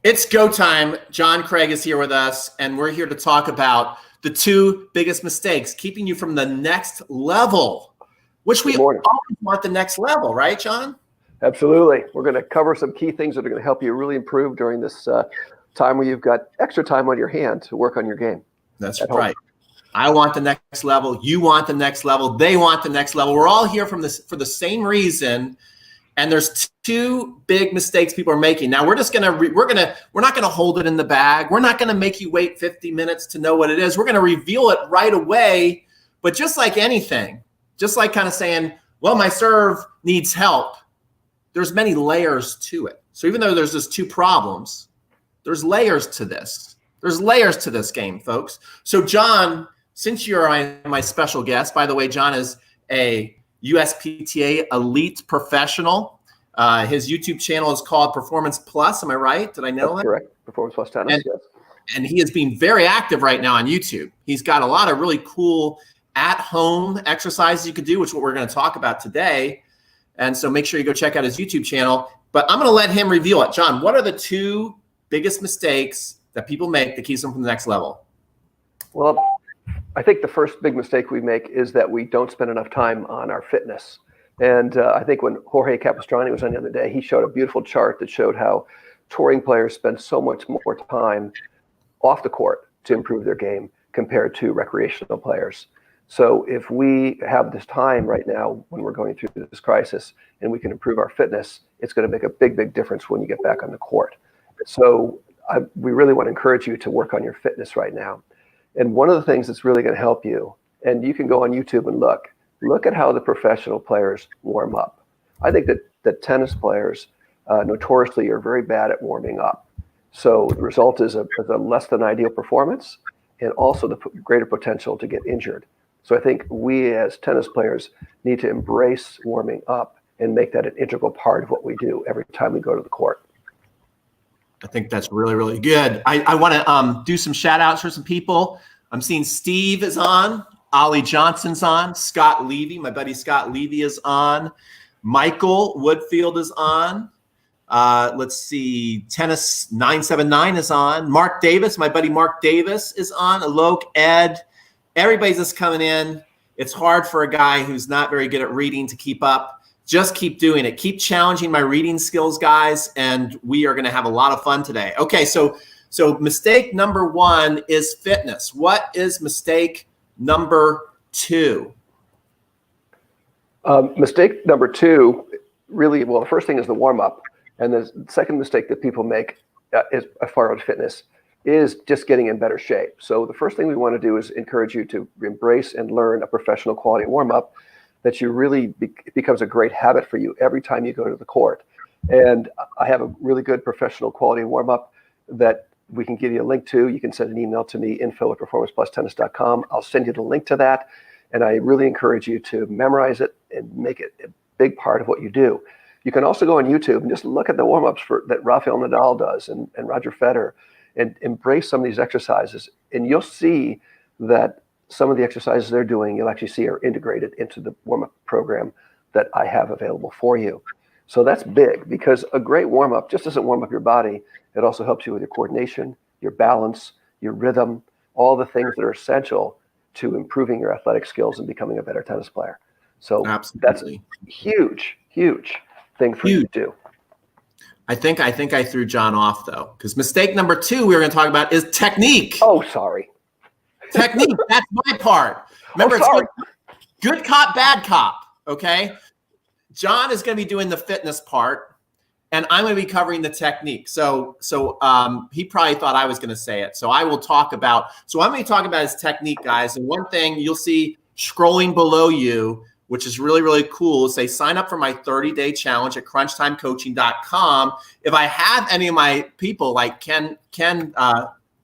It's go time. John Craig is here with us, and we're here to talk about the two biggest mistakes keeping you from the next level, which we always want the next level, right, John? Absolutely. We're going to cover some key things that are going to help you really improve during this time where you've got extra time on your hand to work on your game. That's right. I want the next level. You want the next level. They want the next level. We're all here for the same reason. And there's two big mistakes people are making. Now we're not gonna hold it in the bag. We're not gonna make you wait 50 minutes to know what it is. We're gonna reveal it right away. But just like anything, just like kind of saying, well, my serve needs help, there's many layers to it. So even though there's just two problems, there's layers to this. There's layers to this game, folks. So John, since you're my special guest, by the way, John is a USPTA elite professional. His YouTube channel is called Performance Plus. Am I right? Did I know that? Correct. Performance Plus Tennis, yes. And he is being very active right now on YouTube. He's got a lot of really cool at-home exercises you could do, which is what we're going to talk about today. And so make sure you go check out his YouTube channel. But I'm going to let him reveal it. John, what are the two biggest mistakes that people make that keeps them from the next level? Well, I think the first big mistake we make is that we don't spend enough time on our fitness. And I think when Jorge Capistrani was on the other day, he showed a beautiful chart that showed how touring players spend so much more time off the court to improve their game compared to recreational players. So if we have this time right now when we're going through this crisis and we can improve our fitness, it's going to make a big, big difference when you get back on the court. So we really want to encourage you to work on your fitness right now. And one of the things that's really going to help you, and you can go on YouTube and look at how the professional players warm up. I think that tennis players notoriously are very bad at warming up. So the result is a less than ideal performance and also the greater potential to get injured. So I think we as tennis players need to embrace warming up and make that an integral part of what we do every time we go to the court. I think that's really, really good. I want to do some shout outs for some people. I'm seeing Steve is on. Ollie Johnson's on. Scott Levy, my buddy Scott Levy is on. Michael Woodfield is on. Let's see. Tennis 979 is on. Mark Davis, my buddy Mark Davis is on. Alok, Ed. Everybody's just coming in. It's hard for a guy who's not very good at reading to keep up. Just keep doing it. Keep challenging my reading skills, guys, and we are going to have a lot of fun today. Okay, so mistake number one is fitness. What is mistake number two? Mistake number two, really, well, the first thing is the warm-up. And the second mistake that people make as far as fitness is just getting in better shape. So the first thing we want to do is encourage you to embrace and learn a professional quality warm-up that you really it becomes a great habit for you every time you go to the court. And I have a really good professional quality warm-up that we can give you a link to. You can send an email to me, info@performanceplustennis.com. I'll send you the link to that. And I really encourage you to memorize it and make it a big part of what you do. You can also go on YouTube and just look at the warm-ups that Rafael Nadal does and Roger Federer and embrace some of these exercises. And you'll see that some of the exercises they're doing, you'll actually see are integrated into the warm-up program that I have available for you. So that's big because a great warm-up just doesn't warm up your body. It also helps you with your coordination, your balance, your rhythm, all the things that are essential to improving your athletic skills and becoming a better tennis player. So That's a huge, huge thing for you to do. I think I threw John off though, because mistake number two we were going to talk about is technique. Oh, sorry. Technique, that's my part. Remember, it's good cop, bad cop, okay? John is going to be doing the fitness part, and I'm going to be covering the technique. So he probably thought I was going to say it. So I will talk about, so I'm going to talk about his technique, guys. And one thing you'll see scrolling below you, which is really, really cool, is say sign up for my 30-day challenge at crunchtimecoaching.com. If I have any of my people like Ken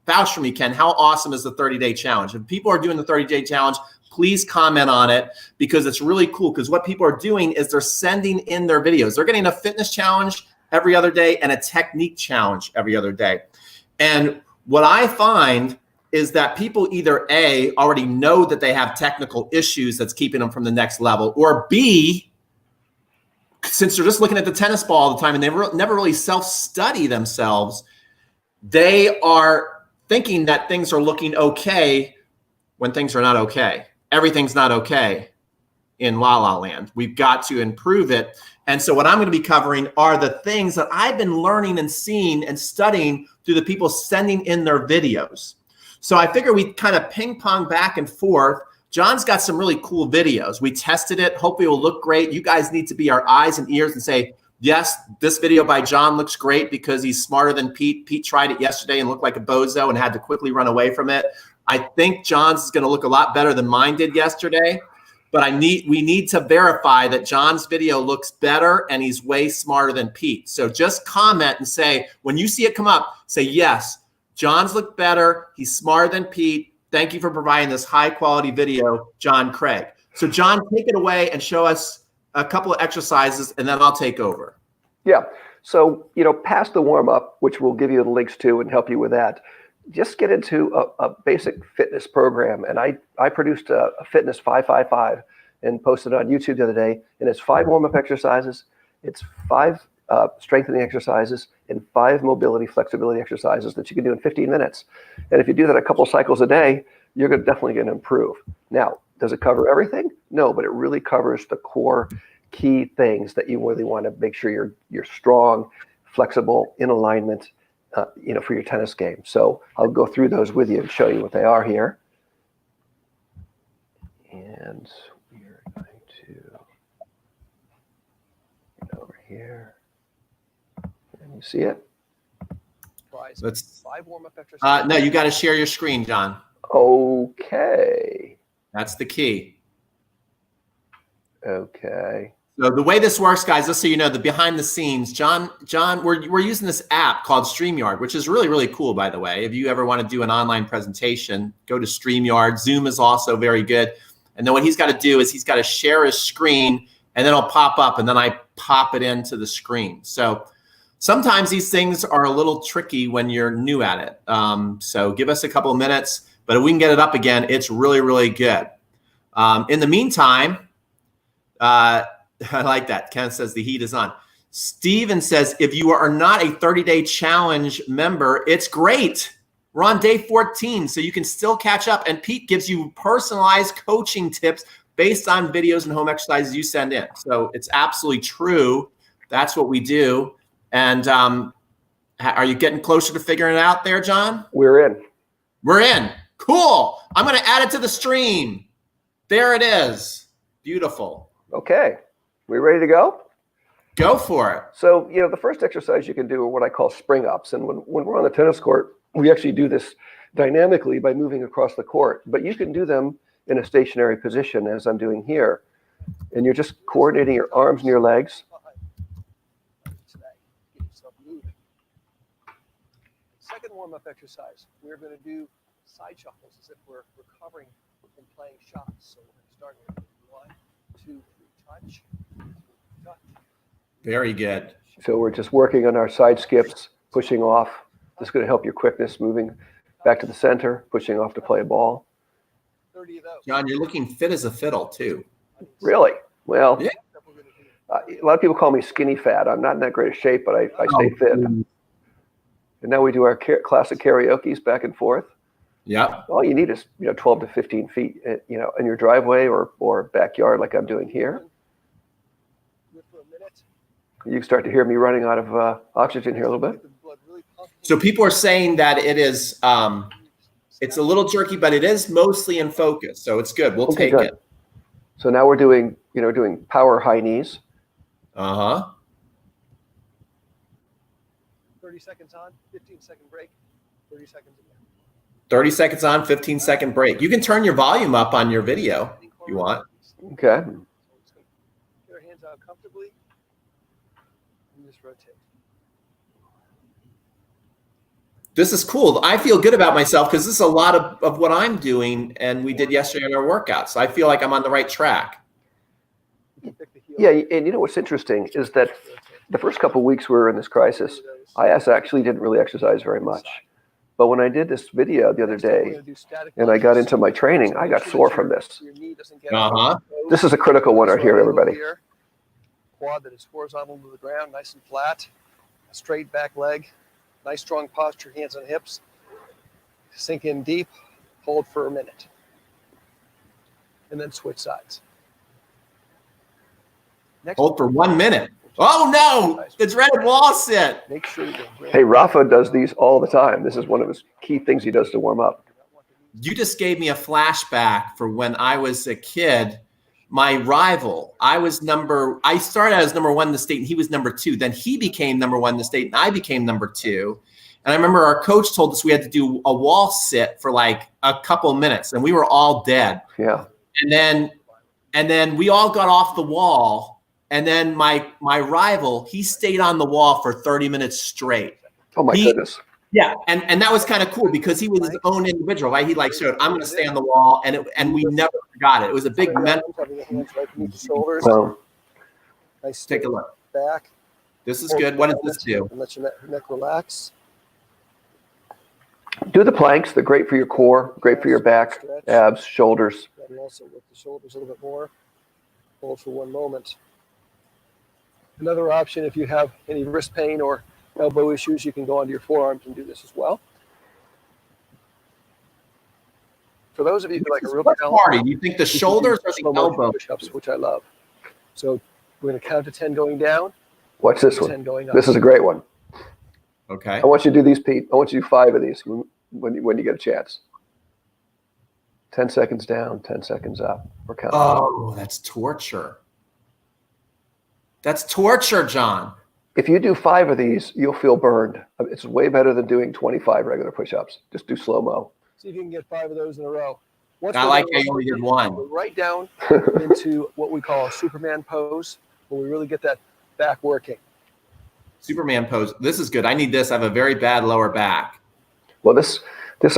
vouch for me, Ken, how awesome is the 30-day challenge? If people are doing the 30-day challenge, please comment on it because it's really cool because what people are doing is they're sending in their videos. They're getting a fitness challenge every other day and a technique challenge every other day. And what I find is that people either A, already know that they have technical issues that's keeping them from the next level, or B, since they're just looking at the tennis ball all the time and they never really self-study themselves, they are thinking that things are looking okay when things are not okay. Everything's not okay in La La Land. We've got to improve it. And so what I'm going to be covering are the things that I've been learning and seeing and studying through the people sending in their videos. So I figure we kind of ping pong back and forth. John's got some really cool videos. We tested it. Hopefully it will look great. You guys need to be our eyes and ears and say, yes, this video by John looks great because he's smarter than Pete. Pete tried it yesterday and looked like a bozo and had to quickly run away from it. I think John's is going to look a lot better than mine did yesterday. But we need to verify that John's video looks better and he's way smarter than Pete. So just comment and say, when you see it come up, say, yes, John's looked better. He's smarter than Pete. Thank you for providing this high quality video, John Craig. So John, take it away and show us a couple of exercises and then I'll take over. Yeah. So, past the warm up, which we'll give you the links to and help you with that, just get into a basic fitness program. And I produced a fitness 555 and posted it on YouTube the other day. And it's 5 warm-up exercises. It's 5 strengthening exercises and 5 mobility flexibility exercises that you can do in 15 minutes. And if you do that a couple cycles a day, you're definitely going to improve. Now, does it cover everything? No, but it really covers the core key things that you really want to make sure you're strong, flexible, in alignment, for your tennis game. So I'll go through those with you and show you what they are here. And we're going to get over here. And you see it? Let's 5 warm-up exercises. no, you got to share your screen, John. Okay. That's the key. Okay. So the way this works, guys, just so you know, the behind the scenes, John, we're using this app called StreamYard, which is really, really cool, by the way. If you ever want to do an online presentation, go to StreamYard. Zoom is also very good. And then what he's got to do is he's got to share his screen, and then it'll pop up, and then I pop it into the screen. So sometimes these things are a little tricky when you're new at it. So give us a couple of minutes, but if we can get it up again, it's really, really good. In the meantime, I like that. Ken says the heat is on. Steven says, if you are not a 30-day challenge member, it's great. We're on day 14, so you can still catch up. And Pete gives you personalized coaching tips based on videos and home exercises you send in. So it's absolutely true. That's what we do. And are you getting closer to figuring it out there, John? We're in. We're in. Cool. I'm going to add it to the stream. There it is. Beautiful. Okay. We ready to go? Go for it. So, the first exercise you can do are what I call spring ups. And when we're on the tennis court, we actually do this dynamically by moving across the court. But you can do them in a stationary position, as I'm doing here. And you're just coordinating your arms and your legs. Second warm-up exercise, we're going to do side shuffles as if we're recovering from playing shots. So we're going to start with 1, 2, 3, touch. Very good. So we're just working on our side skips, pushing off. This is going to help your quickness, moving back to the center, pushing off to play a ball. 30 of those. John, you're looking fit as a fiddle, too. Really? Well, Yeah. A lot of people call me skinny fat. I'm not in that great a shape, but I stay fit. And now we do our classic karaoke's back and forth. Yeah. All you need is 12 to 15 feet, in your driveway or backyard, like I'm doing here. You can start to hear me running out of oxygen here a little bit. So people are saying that it is, it's a little jerky, but it is mostly in focus. So it's good. We'll take good. it. So now we're doing power high knees. Uh-huh. 30 seconds on, 15-second break, 30 seconds again. 30 seconds on, 15-second break. You can turn your volume up on your video if you want. Okay. So just get our hands out comfortably and just rotate. This is cool. I feel good about myself because this is a lot of what I'm doing and we did yesterday in our workout. So I feel like I'm on the right track. Yeah, and what's interesting is that the first couple of weeks we were in this crisis, I actually didn't really exercise very much. But when I did this video the other day and I got into my training, I got sore from this. Uh-huh. This is a critical one right here, everybody. Quad that is horizontal to the ground, nice and flat. A straight back leg. Nice strong posture, hands on hips. Sink in deep, hold for a minute. And then switch sides. Next, Hold for 1 minute. Oh no, the dreaded wall sit. make sure you go. Hey, Rafa does these all the time. This is one of his key things he does to warm up. You just gave me a flashback for when I was a kid. My rival, I started as number 1 in the state and he was number 2. Then he became number 1 in the state and I became number 2. And I remember our coach told us we had to do a wall sit for like a couple minutes and we were all dead. Yeah. And then we all got off the wall. And then my rival, he stayed on the wall for 30 minutes straight. Oh my goodness. Yeah, and that was kind of cool because he was his own individual, right? He like showed, I'm going to stay on the wall, and we never forgot it. It was a big mental. Well, Nice. Take a look. Back. This is good. What does this do? And let your neck relax. do the planks. They're great for your core, great for your back, abs, shoulders. And also lift the shoulders a little bit more. Hold for 1 moment. Another option, if you have any wrist pain or elbow issues, you can go onto your forearms and do this as well. For those of you who like a real party, do you think the shoulders or the elbow? Push-ups, which I love. So we're going to count to 10 going down. Watch this one. 10 going up. This is a great one. Okay. I want you to do these, Pete. I want you to do 5 of these when you get a chance. 10 seconds down, 10 seconds up. We're counting. Oh, that's torture. That's torture, John. If you do 5 of these, you'll feel burned. It's way better than doing 25 regular push-ups. Just do slow-mo. See if you can get 5 of those in a row. I like how you only did 1. Go right down into what we call a Superman pose, where we really get that back working. Superman pose. This is good. I need this. I have a very bad lower back. Well, this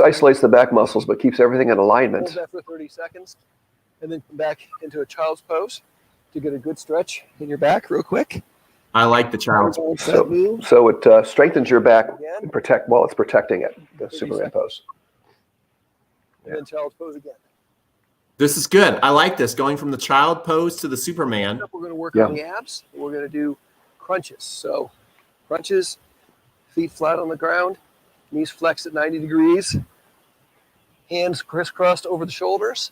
isolates the back muscles, but keeps everything in alignment. Hold that for 30 seconds, and then come back into a child's pose to get a good stretch in your back real quick. I like the child's pose. So it strengthens your back and it's protecting it, the Superman pose. And then child's pose again. This is good. I like this. Going from the child pose to the Superman. We're going to work on the abs. We're going to do crunches. So crunches, feet flat on the ground, knees flexed at 90 degrees, hands crisscrossed over the shoulders,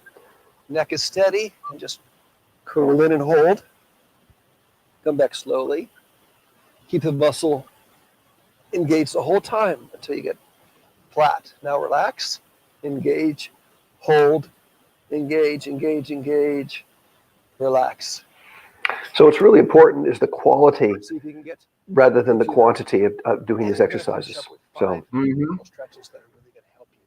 neck is steady, and just curl in and hold. Come back slowly. Keep the muscle engaged the whole time until you get flat. Now relax, engage, hold, engage, engage, engage, relax. So what's really important is the quality See if you can get rather than the quantity of doing these exercises. So stretches that are really going to help you,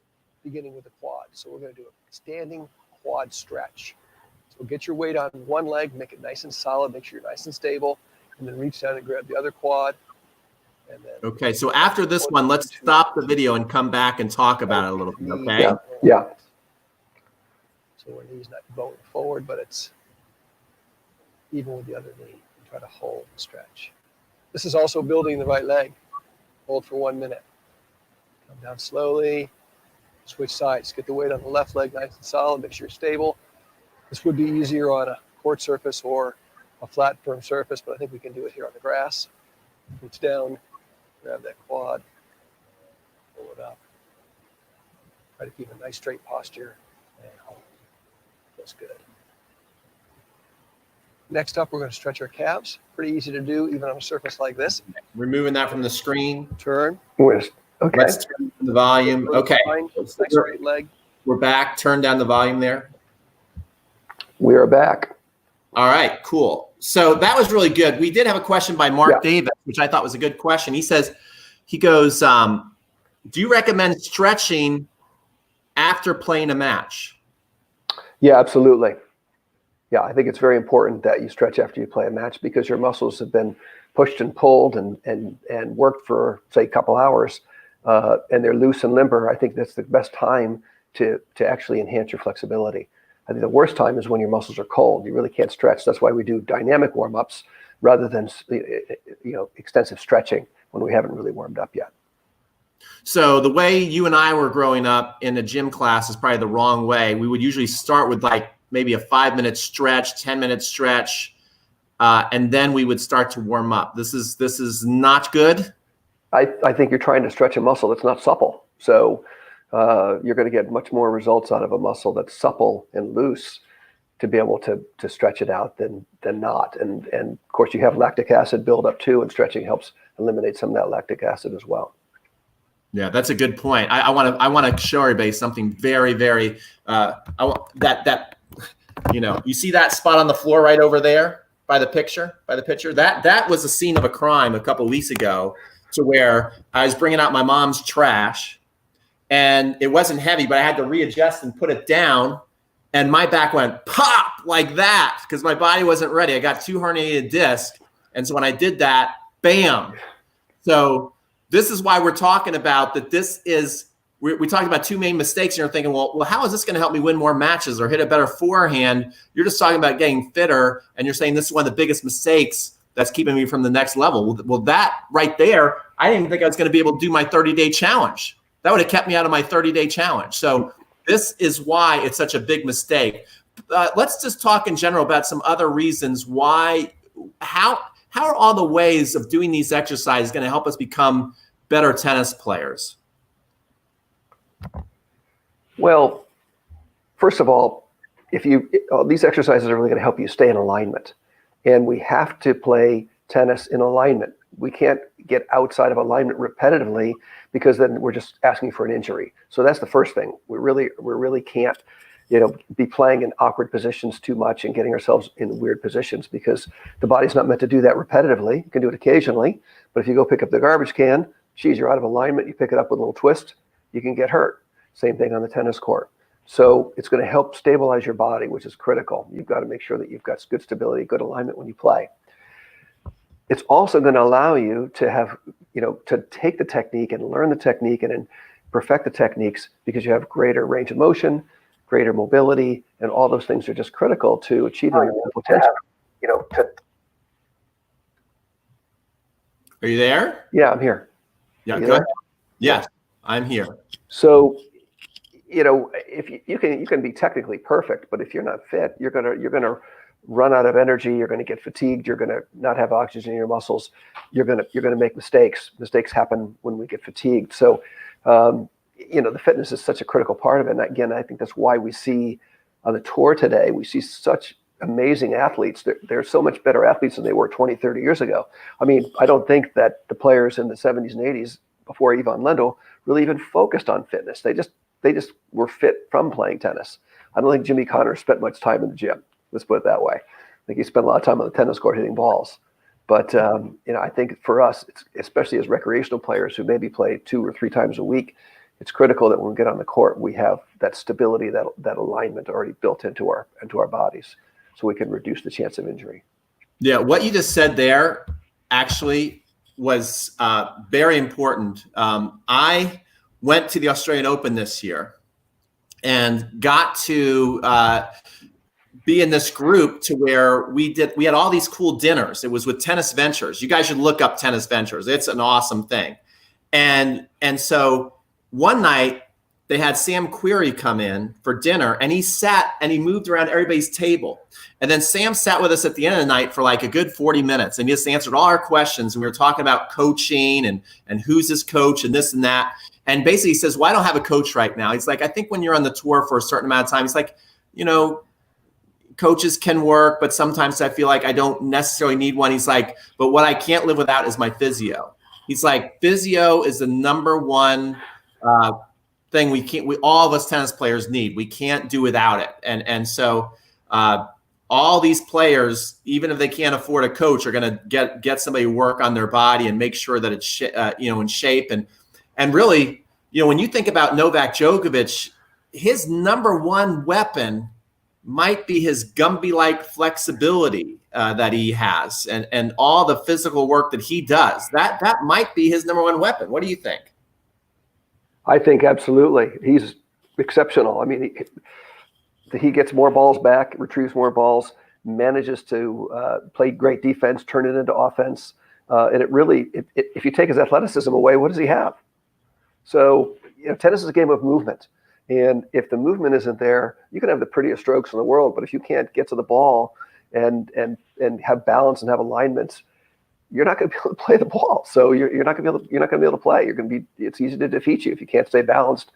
beginning with the quad. So we're going to do a standing quad stretch. So get your weight on one leg, make it nice and solid, make sure you're nice and stable, and then reach down and grab the other quad. And then okay, so after this one, let's stop the video and come back and talk about it a little bit, okay? Yeah. So our knee's not going forward, but it's even with the other knee. Try to hold and stretch. This is also building the right leg. Hold for 1 minute. Come down slowly. Switch sides. Get the weight on the left leg nice and solid. Make sure you're stable. This would be easier on a court surface or a flat, firm surface, but I think we can do it here on the grass. Reach down, grab that quad, pull it up. Try to keep a nice straight posture and hold. Feels good. Next up, we're going to stretch our calves. Pretty easy to do, even on a surface like this. Removing that from the screen. Turn. Okay. Let's turn the volume. Okay. Nice straight leg. We're back. Turn down the volume there. We are back. All right, cool. So that was really good. We did have a question by Mark Davis, which I thought was a good question. He goes, do you recommend stretching after playing a match? Yeah, absolutely. Yeah, I think it's very important that you stretch after you play a match because your muscles have been pushed and pulled and worked for, say, a couple hours, and they're loose and limber. I think that's the best time to actually enhance your flexibility. I think the worst time is when your muscles are cold. You really can't stretch. That's why we do dynamic warm-ups rather than extensive stretching when we haven't really warmed up yet. So the way you and I were growing up in a gym class is probably the wrong way. We would usually start with like maybe a 5-minute stretch, 10-minute stretch, and then we would start to warm up. This is not good. I think you're trying to stretch a muscle that's not supple. So you're going to get much more results out of a muscle that's supple and loose to be able to stretch it out than not. And of course, you have lactic acid buildup too, and stretching helps eliminate some of that lactic acid as well. Yeah, that's a good point. I want to show everybody something very, very. You see that spot on the floor right over there by the picture. That was a scene of a crime a couple of weeks ago, to where I was bringing out my mom's trash, and it wasn't heavy, but I had to readjust and put it down, and my back went pop like that because my body wasn't ready. I got 2 herniated discs, and so when I did that, bam. So this is why we're talking about that. This is, we talked about 2 main mistakes, and you're thinking, well, how is this going to help me win more matches or hit a better forehand? You're just talking about getting fitter, and you're saying this is one of the biggest mistakes that's keeping me from the next level. Well, that right there, I didn't even think I was going to be able to do my 30-day challenge. That would have kept me out of my 30-day challenge. So this is why it's such a big mistake. Let's just talk in general about some other reasons why. How are all the ways of doing these exercises going to help us become better tennis players? Well, first of all, these exercises are really going to help you stay in alignment. And we have to play tennis in alignment. We can't get outside of alignment repetitively, because then we're just asking for an injury. So that's the first thing. We really can't, be playing in awkward positions too much and getting ourselves in weird positions, because the body's not meant to do that repetitively. You can do it occasionally, but if you go pick up the garbage can, geez, you're out of alignment. You pick it up with a little twist, you can get hurt. Same thing on the tennis court. So it's going to help stabilize your body, which is critical. You've got to make sure that you've got good stability, good alignment when you play. It's also going to allow you to have, to take the technique and learn the technique and then perfect the techniques, because you have greater range of motion, greater mobility, and all those things are just critical to achieving your potential. Are you there? Yeah, I'm here. Yeah, go ahead. Yes, I'm here. So, if you can be technically perfect, but if you're not fit, you're gonna run out of energy. You're gonna get fatigued. You're gonna not have oxygen in your muscles. You're gonna make mistakes. Mistakes happen when we get fatigued. So, the fitness is such a critical part of it. And again, I think that's why we see on the tour today, we see such amazing athletes. They're so much better athletes than they were 20, 30 years ago. I mean, I don't think that the players in the 70s and 80s before Ivan Lendl really even focused on fitness. They just were fit from playing tennis. I don't think Jimmy Connors spent much time in the gym. Let's put it that way. I think he spent a lot of time on the tennis court hitting balls. But I think for us, especially as recreational players who maybe play 2 or 3 times a week, it's critical that when we get on the court, we have that stability, that alignment already built into our bodies, so we can reduce the chance of injury. Yeah, what you just said there actually was very important. I went to the Australian Open this year and got to be in this group to where we had all these cool dinners. It was with Tennis Ventures. You guys should look up Tennis Ventures. It's an awesome thing. And so one night they had Sam Querrey come in for dinner, and he sat and he moved around everybody's table. And then Sam sat with us at the end of the night for like a good 40 minutes, and he just answered all our questions. And we were talking about coaching and who's his coach and this and that. And basically he says, well, I don't have a coach right now. He's like, I think when you're on the tour for a certain amount of time, he's like, coaches can work, but sometimes I feel like I don't necessarily need one. He's like, but what I can't live without is my physio. He's like, physio is the number one thing we all of us tennis players need. We can't do without it. And so all these players, even if they can't afford a coach, are going to get somebody to work on their body and make sure that it's in shape. And really, when you think about Novak Djokovic, his number one weapon might be his Gumby-like flexibility that he has, and all the physical work that he does. That might be his number one weapon. What do you think? I think absolutely. He's exceptional. I mean, he gets more balls back, retrieves more balls, manages to play great defense, turn it into offense. And it really, if you take his athleticism away, what does he have? So, tennis is a game of movement. And if the movement isn't there, you can have the prettiest strokes in the world, but if you can't get to the ball and have balance and have alignments, you're not going to be able to play the ball. So you're not going to be able to play. It's easy to defeat you if you can't stay balanced.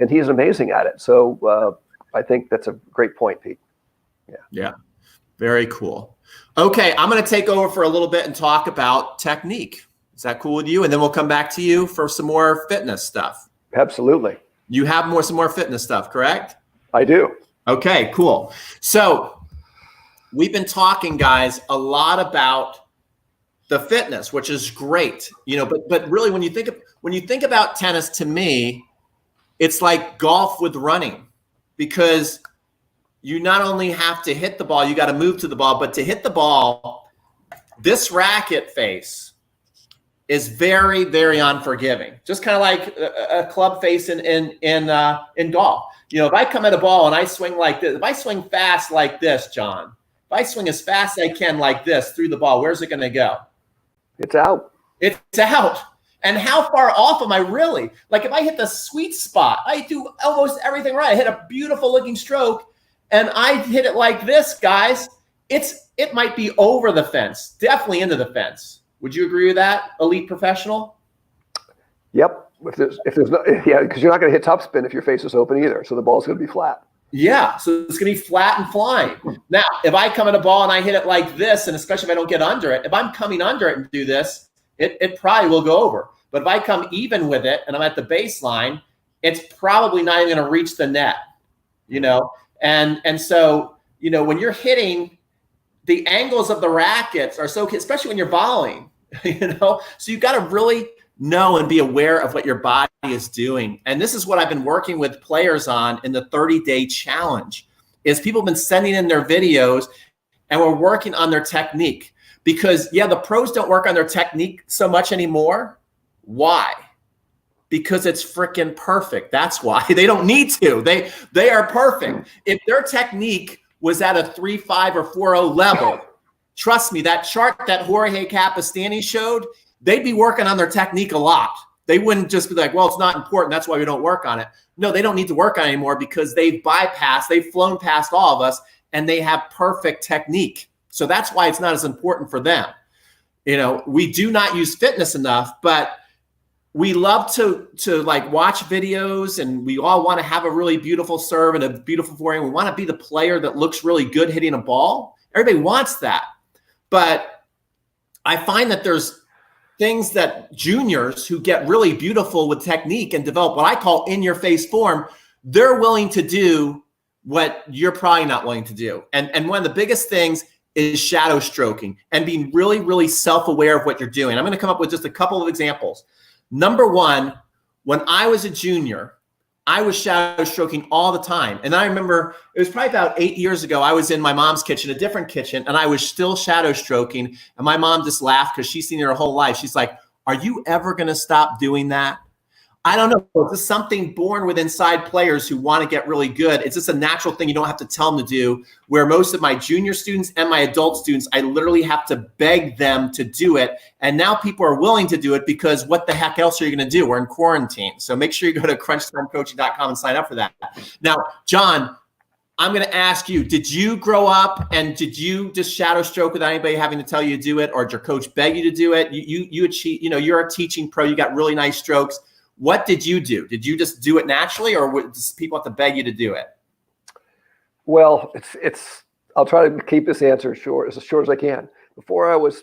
And he's amazing at it. So I think that's a great point, Pete. Yeah. Very cool. Okay. I'm going to take over for a little bit and talk about technique. Is that cool with you? And then we'll come back to you for some more fitness stuff. Absolutely. You have some more fitness stuff, correct? I do. Okay, cool. So we've been talking, guys, a lot about the fitness, which is great, but really when you think about tennis, to me, it's like golf with running, because you not only have to hit the ball, you got to move to the ball, but to hit the ball, this racket face is very, very unforgiving. Just kind of like a club face in golf. If I come at a ball and I swing like this, if I swing fast like this, John, if I swing as fast as I can like this through the ball, where's it going to go? It's out. It's out. And how far off am I really? Like if I hit the sweet spot, I do almost everything right. I hit a beautiful looking stroke and I hit it like this, guys. It might be over the fence, definitely into the fence. Would you agree with that, elite professional? Yep. If there's no, because you're not going to hit topspin if your face is open either. So the ball's going to be flat. Yeah, so it's going to be flat and flying. Now, if I come at a ball and I hit it like this, and especially if I don't get under it, if I'm coming under it and do this, it probably will go over. But if I come even with it and I'm at the baseline, it's probably not even going to reach the net, And so, when you're hitting, the angles of the rackets are so, especially when you're volleying, so you got to really know and be aware of what your body is doing. And this is what I've been working with players on in the 30-day challenge, is people have been sending in their videos and we're working on their technique, because the pros don't work on their technique so much anymore. Why? Because it's freaking perfect. That's why. They don't need to. They are perfect. If their technique was at a 3.5 or 4.0 level, trust me, that chart that Jorge Capestany showed, they'd be working on their technique a lot. They wouldn't just be like, well, it's not important, that's why we don't work on it. No, they don't need to work on it anymore, because they've flown past all of us, and they have perfect technique. So that's why it's not as important for them. We do not use fitness enough, but we love to like watch videos, and we all want to have a really beautiful serve and a beautiful forehand. We want to be the player that looks really good hitting a ball. Everybody wants that. But I find that there's things that juniors who get really beautiful with technique and develop what I call in-your-face form, they're willing to do what you're probably not willing to do. And one of the biggest things is shadow stroking and being really, really self-aware of what you're doing. I'm going to come up with just a couple of examples. Number one, when I was a junior, I was shadow stroking all the time. And I remember it was probably about 8 years ago, I was in my mom's kitchen, a different kitchen, and I was still shadow stroking. And my mom just laughed because she's seen it her whole life. She's like, are you ever going to stop doing that? I don't know. It's just something born with inside players who want to get really good. It's just a natural thing you don't have to tell them to do, where most of my junior students and my adult students, I literally have to beg them to do it. And now people are willing to do it, because what the heck else are you going to do? We're in quarantine. So make sure you go to crunchtimecoaching.com and sign up for that. Now, John, I'm going to ask you, did you grow up and did you just shadow stroke without anybody having to tell you to do it? Or did your coach beg you to do it? You achieve, you're a teaching pro, you got really nice strokes. What did you do? Did you just do it naturally, or would people have to beg you to do it? Well, I'll try to keep this answer short as I can. Before I was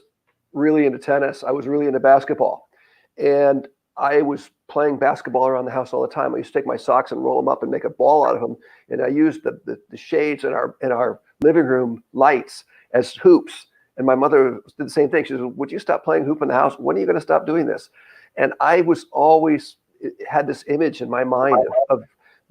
really into tennis, I was really into basketball. And I was playing basketball around the house all the time. I used to take my socks and roll them up and make a ball out of them. And I used the shades in our living room lights as hoops. And my mother did the same thing. She said, would you stop playing hoop in the house? When are you going to stop doing this? And I was always had this image in my mind of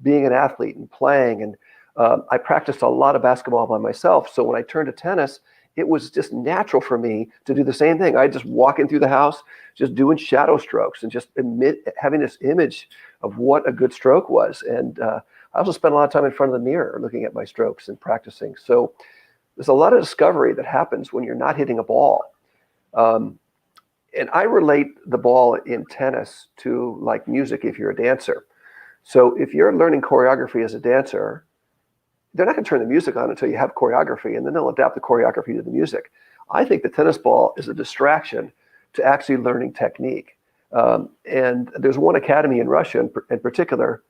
being an athlete and playing. And I practiced a lot of basketball by myself. So when I turned to tennis, it was just natural for me to do the same thing. I just walk in through the house, just doing shadow strokes and just having this image of what a good stroke was. And I also spent a lot of time in front of the mirror looking at my strokes and practicing. So there's a lot of discovery that happens when you're not hitting a ball. And I relate the ball in tennis to like music if you're a dancer. So if you're learning choreography as a dancer, they're not going to turn the music on until you have choreography, and then they'll adapt the choreography to the music. I think the tennis ball is a distraction to actually learning technique. And there's one academy in Russia in particular,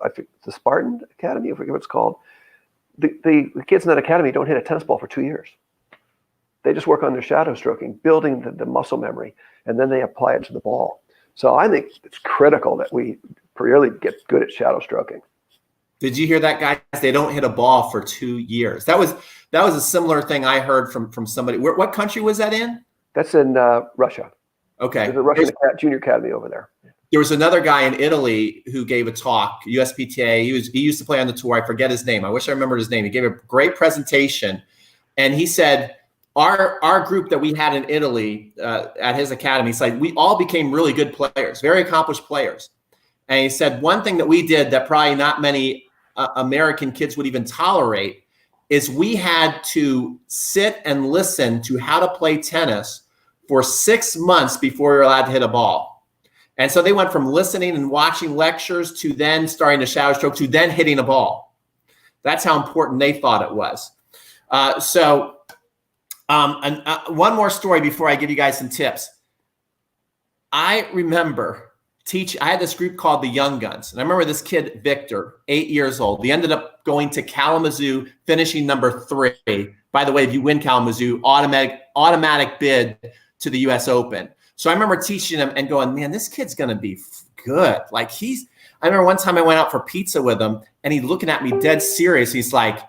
I think the Spartan Academy, I forget what it's called. The kids in that academy don't hit a tennis ball for 2 years. They just work on their shadow stroking, building the muscle memory, and then they apply it to the ball. So I think it's critical that we really get good at shadow stroking. Did you hear that, guys? They don't hit a ball for 2 years. That was a similar thing I heard from somebody. What country was that in? That's in Russia. Okay. There's a Russian junior academy over there. There was another guy in Italy who gave a talk, USPTA. He used to play on the tour. I forget his name. I wish I remembered his name. He gave a great presentation, and he said our group that we had in Italy at his academy, he's like, we all became really good players, very accomplished players. And he said one thing that we did that probably not many American kids would even tolerate is we had to sit and listen to how to play tennis for 6 months before we were allowed to hit a ball. And so they went from listening and watching lectures to then starting to shadow stroke to then hitting a ball. That's how important they thought it was. One more story before I give you guys some tips. I remember I had this group called the Young Guns. And I remember this kid, Victor, 8 years old. He ended up going to Kalamazoo, finishing number 3. By the way, if you win Kalamazoo, automatic bid to the US Open. So I remember teaching him and going, man, this kid's going to be good. Like I remember one time I went out for pizza with him and he's looking at me dead serious. He's like,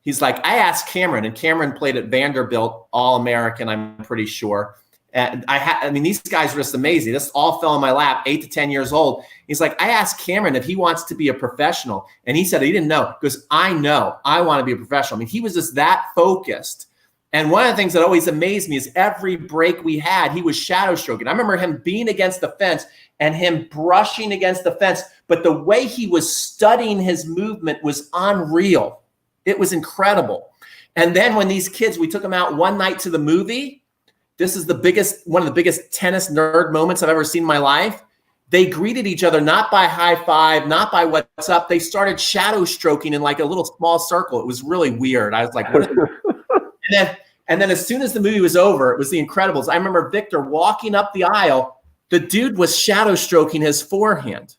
I asked Cameron, and Cameron played at Vanderbilt, All-American, I'm pretty sure. And I mean, these guys are just amazing. This all fell in my lap, 8 to 10 years old. He's like, I asked Cameron if he wants to be a professional. And he said he didn't know. He goes, I know, I want to be a professional. I mean, he was just that focused. And one of the things that always amazed me is every break we had, he was shadow stroking. I remember him being against the fence and him brushing against the fence. But the way he was studying his movement was unreal. It was incredible. And then when these kids, we took them out one night to the movie. This is one of the biggest tennis nerd moments I've ever seen in my life. They greeted each other, not by high five, not by what's up. They started shadow stroking in like a little small circle. It was really weird. I was like, what? And then as soon as the movie was over, it was The Incredibles. I remember Victor walking up the aisle. The dude was shadow stroking his forehand.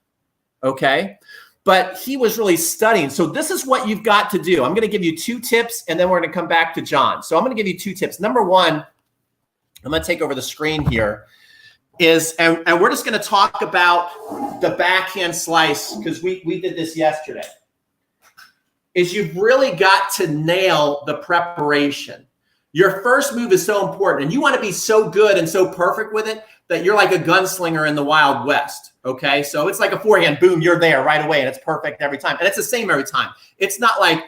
Okay. But he was really studying. So this is what you've got to do. I'm going to give you 2 tips and then we're going to come back to John. So I'm going to give you 2 tips. Number 1, I'm going to take over the screen here, and we're just going to talk about the backhand slice because we did this yesterday. Is you've really got to nail the preparation. Your first move is so important, and you want to be so good and so perfect with it that you're like a gunslinger in the Wild West, okay? So it's like a forehand, boom, you're there right away, and it's perfect every time. And it's the same every time. It's not like,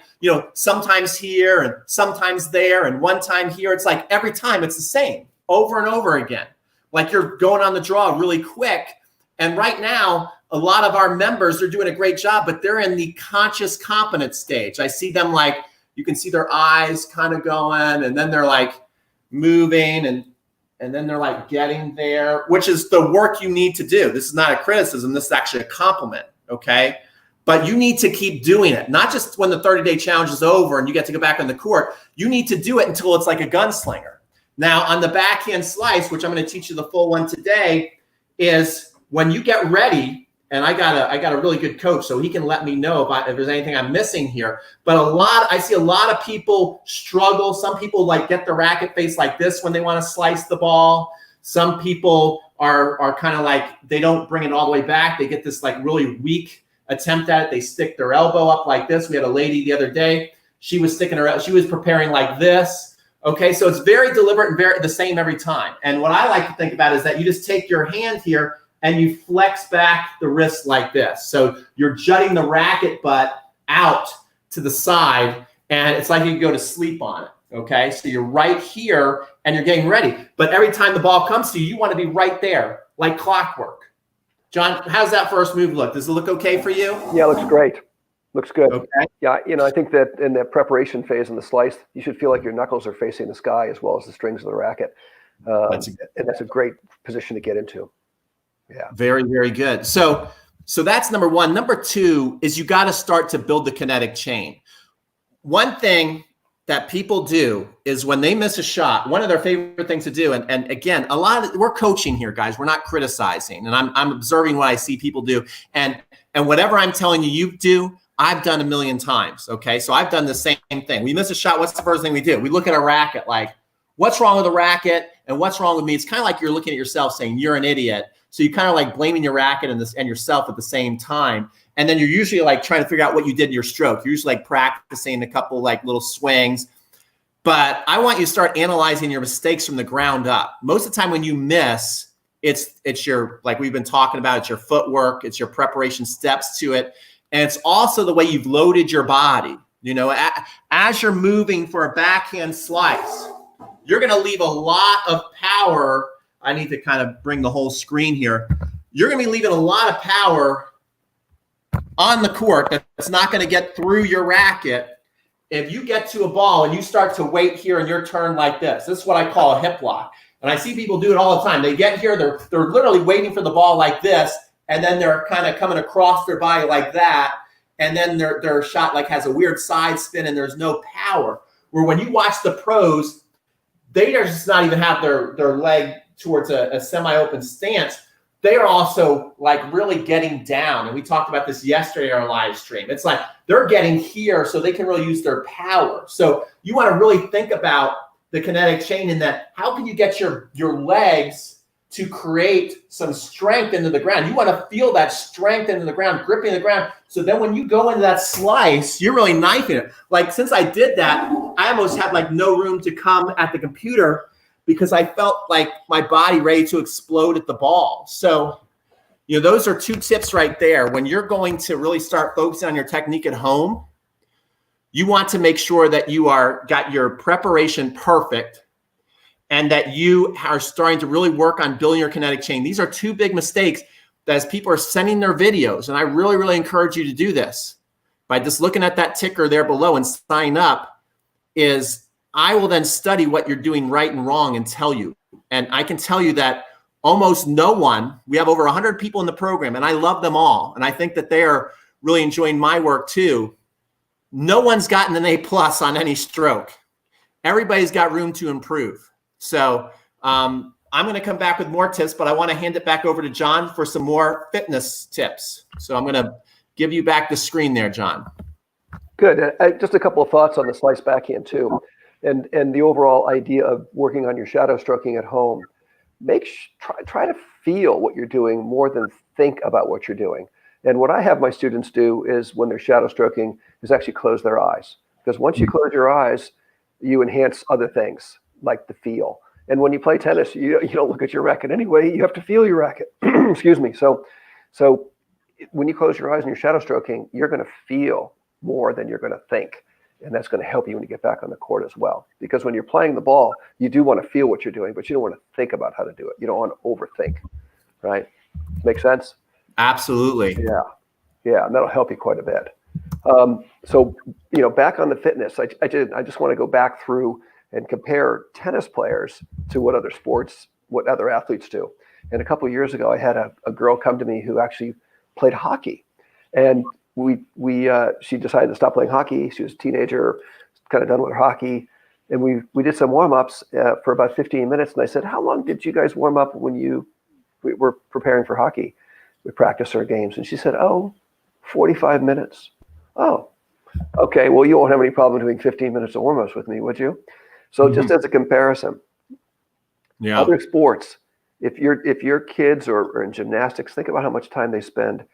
sometimes here and sometimes there and one time here. It's like every time it's the same over and over again. Like you're going on the draw really quick. And right now, a lot of our members are doing a great job, but they're in the conscious competence stage. I see them like, you can see their eyes kind of going, and then they're like moving, and then they're like getting there, which is the work you need to do. This is not a criticism. This is actually a compliment, okay? But you need to keep doing it, not just when the 30-day challenge is over and you get to go back on the court. You need to do it until it's like a gunslinger. Now, on the backhand slice, which I'm going to teach you the full one today, is when you get ready, and I got a really good coach, so he can let me know if there's anything I'm missing here. But I see a lot of people struggle. Some people like get the racket face like this when they want to slice the ball. Some people are kind of like, they don't bring it all the way back. They get this like really weak attempt at it. They stick their elbow up like this. We had a lady the other day. She was preparing like this. Okay, so it's very deliberate and very the same every time. And what I like to think about is that you just take your hand here and you flex back the wrist like this. So you're jutting the racket butt out to the side, and it's like you go to sleep on it, okay? So you're right here, and you're getting ready. But every time the ball comes to you, you want to be right there, like clockwork. John, how's that first move look? Does it look okay for you? Yeah, it looks great. Looks good. Okay. Yeah, I think that in the preparation phase in the slice, you should feel like your knuckles are facing the sky as well as the strings of the racket. And that's a great position to get into. Yeah. Very, very good. So that's number 1. Number 2 is you got to start to build the kinetic chain. One thing that people do is when they miss a shot, one of their favorite things to do, and again, we're coaching here, guys. We're not criticizing, and I'm observing what I see people do, and whatever I'm telling you do, I've done a million times. Okay, so I've done the same thing. We miss a shot. What's the first thing we do? We look at a racket, like, what's wrong with the racket, and what's wrong with me? It's kind of like you're looking at yourself, saying you're an idiot. So you kind of like blaming your racket and yourself at the same time. And then you're usually like trying to figure out what you did in your stroke. You're usually like practicing a couple like little swings. But I want you to start analyzing your mistakes from the ground up. Most of the time when you miss, it's your, like we've been talking about, it's your footwork, it's your preparation steps to it. And it's also the way you've loaded your body. You know, as you're moving for a backhand slice, you're going to leave a lot of power. I need to kind of bring the whole screen here. You're going to be leaving a lot of power on the court that's not going to get through your racket. If you get to a ball and you start to wait here in your turn like this is what I call a hip lock. And I see people do it all the time. They get here, they're literally waiting for the ball like this, and then they're kind of coming across their body like that, and then their shot like has a weird side spin and there's no power. Where when you watch the pros, they are just not even have their leg towards a semi-open stance. They are also like really getting down. And we talked about this yesterday in our live stream. It's like they're getting here so they can really use their power. So you want to really think about the kinetic chain in that how can you get your legs to create some strength into the ground? You want to feel that strength into the ground, gripping the ground. So then when you go into that slice, you're really knifing it. Like since I did that, I almost had like no room to come at the computer because I felt like my body ready to explode at the ball. So, you know, those are two tips right there. When you're going to really start focusing on your technique at home, you want to make sure that you got your preparation perfect and that you are starting to really work on building your kinetic chain. These are two big mistakes that as people are sending their videos, and I really, really encourage you to do this by just looking at that ticker there below and sign up, is I will then study what you're doing right and wrong and tell you. And I can tell you that almost no one, we have over 100 people in the program, and I love them all. And I think that they are really enjoying my work too. No one's gotten an A+ on any stroke. Everybody's got room to improve. So I'm going to come back with more tips, but I want to hand it back over to John for some more fitness tips. So I'm going to give you back the screen there, John. Good. Just a couple of thoughts on the slice backhand too. And the overall idea of working on your shadow stroking at home. Try to feel what you're doing more than think about what you're doing. And what I have my students do is when they're shadow stroking is actually close their eyes. Because once you close your eyes, you enhance other things like the feel. And when you play tennis, you don't look at your racket anyway. You have to feel your racket. Excuse me. So when you close your eyes and you're shadow stroking, you're going to feel more than you're going to think. And that's going to help you when you get back on the court as well. Because when you're playing the ball, you do want to feel what you're doing, but you don't want to think about how to do it. You don't want to overthink, right? Make sense? Absolutely. Yeah, and that'll help you quite a bit. So, back on the fitness, I just want to go back through and compare tennis players to what other athletes do. And a couple of years ago, I had a girl come to me who actually played hockey. And she decided to stop playing hockey. She was a teenager, kind of done with her hockey. And we did some warm-ups for about 15 minutes. And I said, how long did you guys warm up when we were preparing for hockey? We practiced our games. And she said, 45 minutes. Oh, okay. Well, you won't have any problem doing 15 minutes of warm-ups with me, would you? So just as a comparison, other sports, if your kids are in gymnastics, think about how much time they spend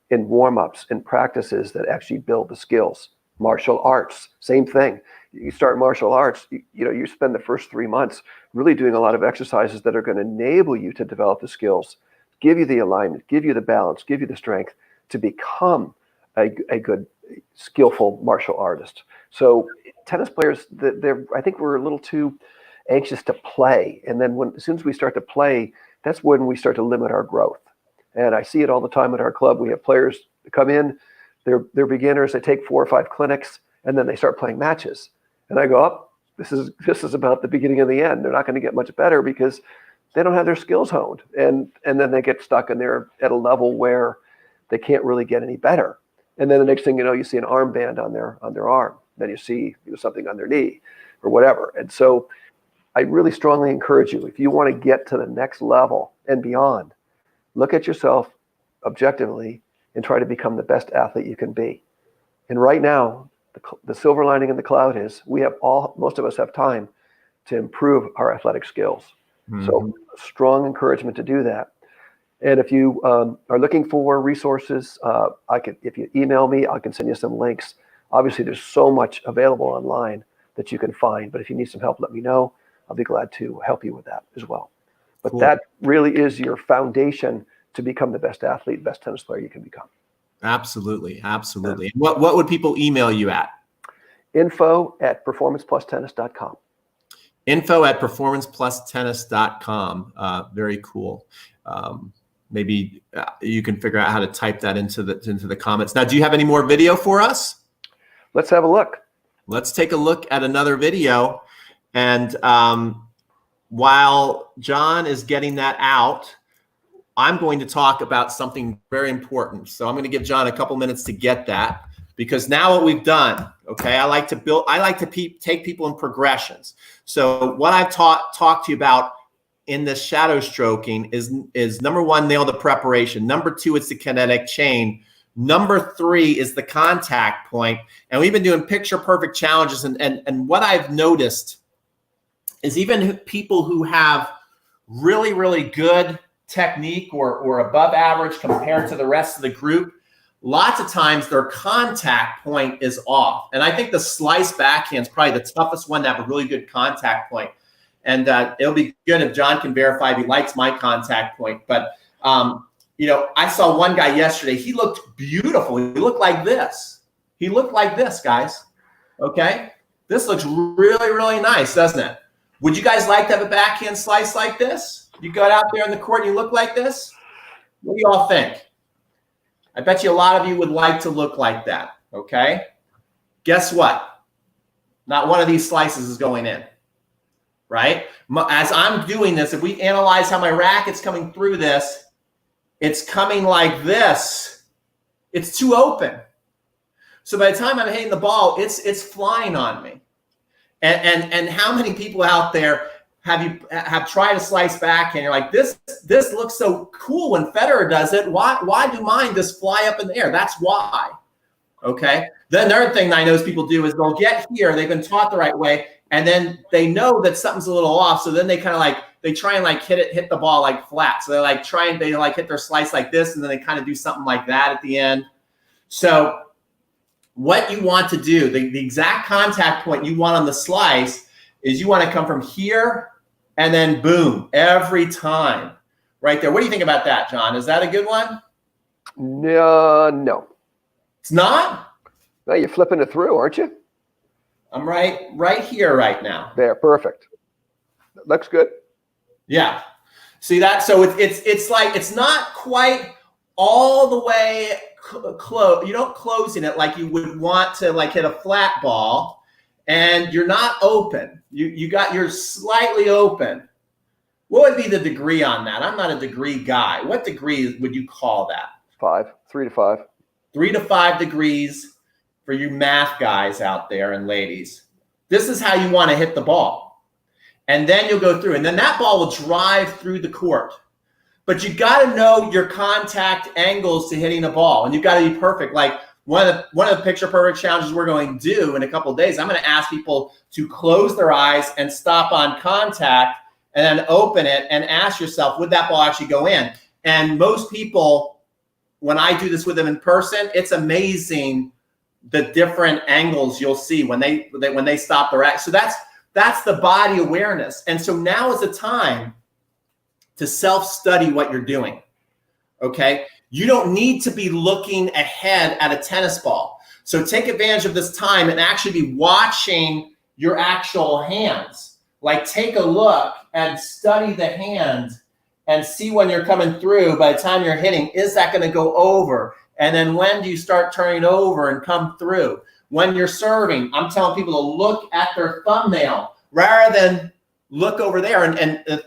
in warm-ups and practices that actually build the skills. Martial arts, same thing. You start martial arts, you spend the first 3 months really doing a lot of exercises that are going to enable you to develop the skills, give you the alignment, give you the balance, give you the strength to become a good, skillful martial artist. So tennis players, I think we're a little too anxious to play. And then as soon as we start to play, that's when we start to limit our growth. And I see it all the time at our club. We have players come in, they're beginners, they take 4 or 5 clinics, and then they start playing matches. And I go, this is about the beginning of the end. They're not going to get much better because they don't have their skills honed. And then they get stuck and they're at a level where they can't really get any better. And then the next thing you know, you see an armband on their arm. then you see something on their knee or whatever. And so I really strongly encourage you, if you want to get to the next level and beyond, look at yourself objectively and try to become the best athlete you can be. And right now, the silver lining in the cloud is most of us have time to improve our athletic skills. Mm-hmm. So strong encouragement to do that. And if you are looking for resources, if you email me, I can send you some links. Obviously, there's so much available online that you can find, but if you need some help, let me know. I'll be glad to help you with that as well. But cool. That really is your foundation to become the best athlete, best tennis player you can become. Absolutely. Absolutely. Yeah. What would people email you at? info@performanceplustennis.com. info@performanceplustennis.com. Very cool. Maybe you can figure out how to type that into the comments. Now, do you have any more video for us? Let's have a look. Let's take a look at another video. And while John is getting that out, I'm going to talk about something very important. So I'm going to give John a couple minutes to get that, because now what we've done, okay, I like to take people in progressions. So what I've talked to you about in this shadow stroking is number one, nail the preparation. Number two, it's the kinetic chain. Number three is the contact point. And we've been doing picture perfect challenges. And what I've noticed is even people who have really, really good technique or above average compared to the rest of the group, lots of times their contact point is off. And I think the slice backhand is probably the toughest one to have a really good contact point. And it'll be good if John can verify if he likes my contact point. But, I saw one guy yesterday. He looked beautiful. He looked like this. He looked like this, guys. Okay? This looks really, really nice, doesn't it? Would you guys like to have a backhand slice like this? You got out there in the court and you look like this? What do you all think? I bet you a lot of you would like to look like that, okay? Guess what? Not one of these slices is going in, right? As I'm doing this, if we analyze how my racket's coming through this, it's coming like this. It's too open. So by the time I'm hitting the ball, it's flying on me. And how many people out there have tried to slice back and you're like, this looks so cool when Federer does it. Why do mine just fly up in the air? That's why. Okay. Then the other thing that I know people do is they'll get here, they've been taught the right way, and then they know that something's a little off. So then they kind of they try and hit the ball like flat. So they hit their slice like this, and then they kind of do something like that at the end. So what you want to do, the exact contact point you want on the slice is you want to come from here and then boom, every time right there. What do you think about that, John? Is that a good one? No. It's not? No, you're flipping it through, aren't you? I'm right here right now. There, perfect. Looks good. Yeah. See that? So it's like it's not quite all the way close. You don't closing it like you would want to hit a flat ball, and you're not open. You're slightly open. What would be the degree on that? I'm not a degree guy. What degree would you call that? 3 to 5. 3 to 5 degrees for you math guys out there and ladies. This is how you want to hit the ball. And then you'll go through, and then that ball will drive through the court. But you got to know your contact angles to hitting a ball, and you've got to be perfect. Like one of the picture perfect challenges we're going to do in a couple of days, I'm going to ask people to close their eyes and stop on contact and then open it and ask yourself, would that ball actually go in? And most people, when I do this with them in person, it's amazing the different angles you'll see when they stop their act. So that's the body awareness. And so now is the time to self-study what you're doing, okay? You don't need to be looking ahead at a tennis ball. So take advantage of this time and actually be watching your actual hands. Like take a look and study the hand and see when you're coming through. By the time you're hitting, is that going to go over? And then when do you start turning over and come through? When you're serving, I'm telling people to look at their thumbnail rather than look over there. And the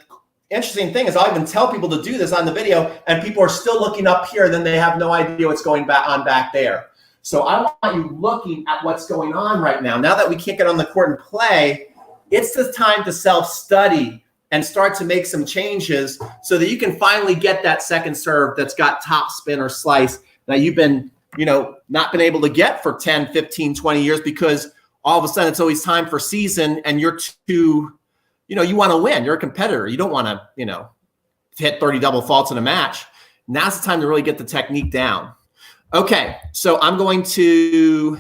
interesting thing is I'll even tell people to do this on the video, and people are still looking up here, then they have no idea what's going on back there. So I want you looking at what's going on right now. Now that we can't get on the court and play, it's the time to self-study and start to make some changes so that you can finally get that second serve that's got top spin or slice that you've been, not been able to get for 10, 15, 20 years because all of a sudden it's always time for season and you're too, you want to win. You're a competitor. You don't want to, hit 30 double faults in a match. Now's the time to really get the technique down. Okay, so I'm going to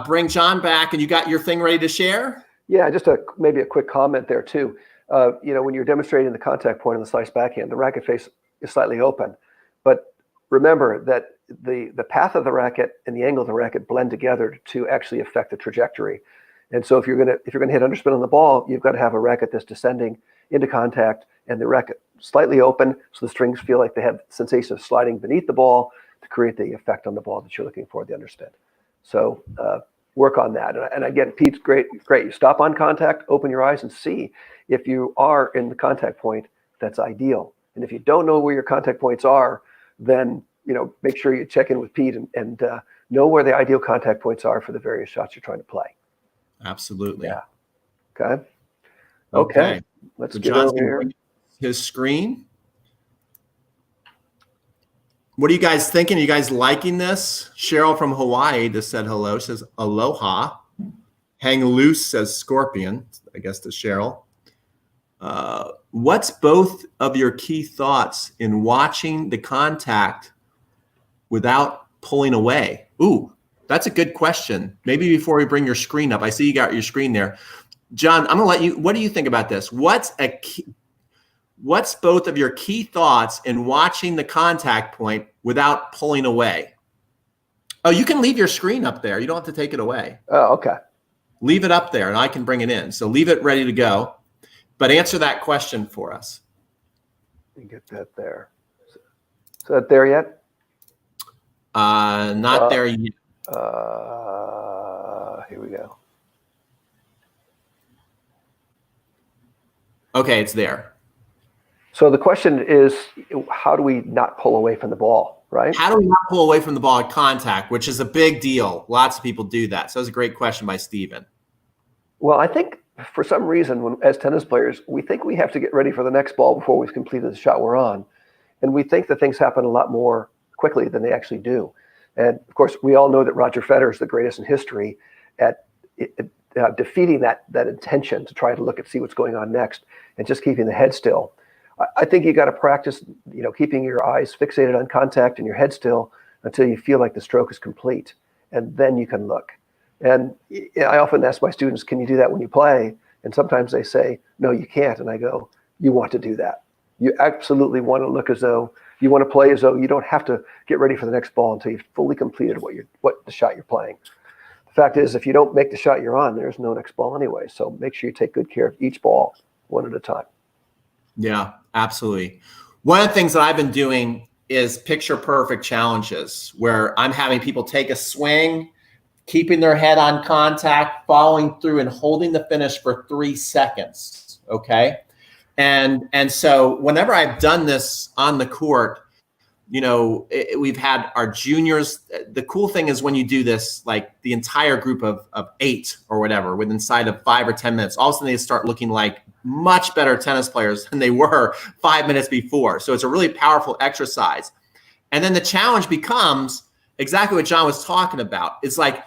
bring John back, and you got your thing ready to share? Yeah, just maybe a quick comment there too. When you're demonstrating the contact point on the slice backhand, the racket face is slightly open, but remember that the path of the racket and the angle of the racket blend together to actually affect the trajectory. And so if you're gonna hit underspin on the ball, you've got to have a racket that's descending into contact and the racket slightly open, so the strings feel like they have the sensation of sliding beneath the ball to create the effect on the ball that you're looking for, the underspin. So work on that. And again, Pete's great. You stop on contact, open your eyes, and see if you are in the contact point. That's ideal. And if you don't know where your contact points are, then make sure you check in with Pete and know where the ideal contact points are for the various shots you're trying to play. Absolutely. Yeah. Okay. Let's get over here. His screen. What are you guys thinking? Are you guys liking this? Cheryl from Hawaii just said hello. Says aloha. Hang loose says scorpion. I guess to Cheryl. What's both of your key thoughts in watching the contact without pulling away? Ooh, that's a good question. Maybe before we bring your screen up, I see you got your screen there. John, I'm gonna let you. What do you think about this? What's both of your key thoughts in watching the contact point without pulling away? Oh, you can leave your screen up there. You don't have to take it away. Oh, okay. Leave it up there and I can bring it in. So leave it ready to go. But answer that question for us. Let me get that there. Is that there yet? Not there yet. Here we go. Okay, it's there. So the question is, how do we not pull away from the ball, right? How do we not pull away from the ball at contact, which is a big deal. Lots of people do that. So that was a great question by Steven. Well, I think for some reason, as tennis players, we think we have to get ready for the next ball before we've completed the shot we're on. And we think that things happen a lot more quickly than they actually do. And of course, we all know that Roger Federer is the greatest in history at defeating that intention to try to look and see what's going on next and just keeping the head still. I think you got to practice, keeping your eyes fixated on contact and your head still until you feel like the stroke is complete, and then you can look. And I often ask my students, "Can you do that when you play?" And sometimes they say, "No, you can't." And I go, "You want to do that. You absolutely want to look as though you want to play as though you don't have to get ready for the next ball until you've fully completed what the shot you're playing." The fact is, if you don't make the shot you're on, there's no next ball anyway. So make sure you take good care of each ball one at a time. Yeah, absolutely. One of the things that I've been doing is picture perfect challenges where I'm having people take a swing, keeping their head on contact, following through and holding the finish for 3 seconds. Okay. And so whenever I've done this on the court, we've had our juniors. The cool thing is when you do this, like the entire group of 8 or whatever, within inside of 5 or 10 minutes, all of a sudden they start looking like much better tennis players than they were 5 minutes before. So it's a really powerful exercise. And then the challenge becomes exactly what John was talking about. It's like,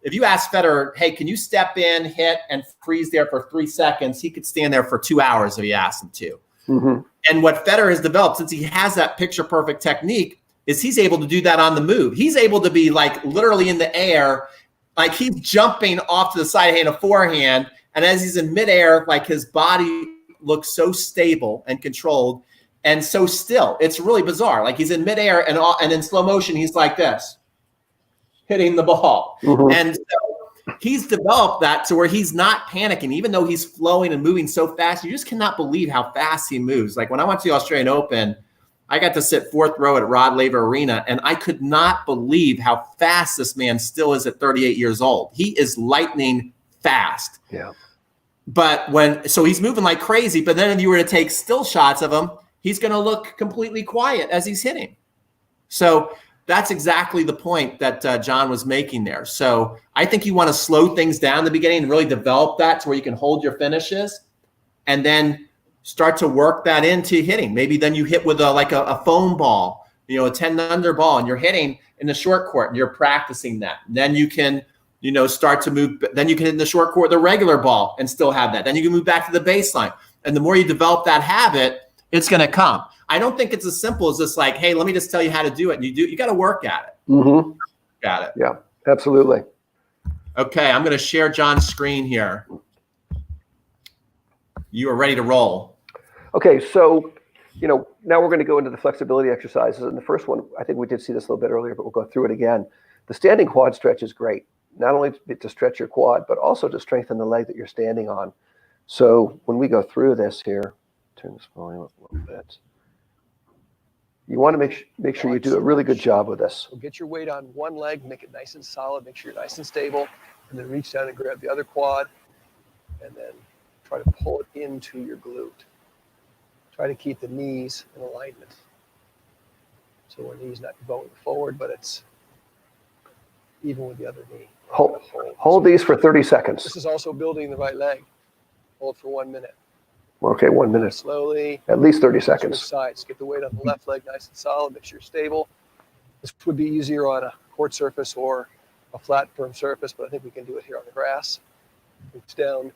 if you ask Federer, hey, can you step in, hit, and freeze there for 3 seconds? He could stand there for 2 hours if you asked him to. Mm-hmm. And what Federer has developed, since he has that picture perfect technique, is he's able to do that on the move. He's able to be like literally in the air, like he's jumping off to the side hand, a forehand. And as he's in midair, like his body looks so stable and controlled and so still. It's really bizarre. Like he's in midair and in slow motion, he's like this, hitting the ball. Mm-hmm. And so he's developed that to where he's not panicking, even though he's flowing and moving so fast. You just cannot believe how fast he moves. Like when I went to the Australian Open, I got to sit 4th row at Rod Laver Arena, and I could not believe how fast this man still is at 38 years old. He is lightning fast. Yeah. But so he's moving like crazy, but then if you were to take still shots of him, he's going to look completely quiet as he's hitting. So that's exactly the point that John was making there. So I think you want to slow things down in the beginning and really develop that to where you can hold your finishes, and then start to work that into hitting. Maybe then you hit with a foam ball, a 10 under ball, and you're hitting in the short court and you're practicing that. And then you can, start to move. Then you can hit in the short court the regular ball and still have that. Then you can move back to the baseline. And the more you develop that habit, it's going to come. I don't think it's as simple as just like, hey, let me just tell you how to do it. And you got to work at it. Mm-hmm. Got it. Yeah, absolutely. Okay, I'm going to share John's screen here. You are ready to roll. Okay, so, now we're going to go into the flexibility exercises. And the first one, I think we did see this a little bit earlier, but we'll go through it again. The standing quad stretch is great, not only to stretch your quad, but also to strengthen the leg that you're standing on. So when we go through this here, turn this volume up a little bit. You want to make sure you do a really good job with this. So get your weight on one leg, make it nice and solid, make sure you're nice and stable, and then reach down and grab the other quad, and then try to pull it into your glute. Try to keep the knees in alignment. So our knee's not going forward, but it's even with the other knee. Hold these for 30 seconds. This is also building the right leg. Hold for 1 minute. Okay, 1 minute. Slowly. At least 30 Switch seconds. sides. Get the weight on the left leg nice and solid. Make sure you're stable. This would be easier on a court surface or a flat, firm surface, but I think we can do it here on the grass. Reach down,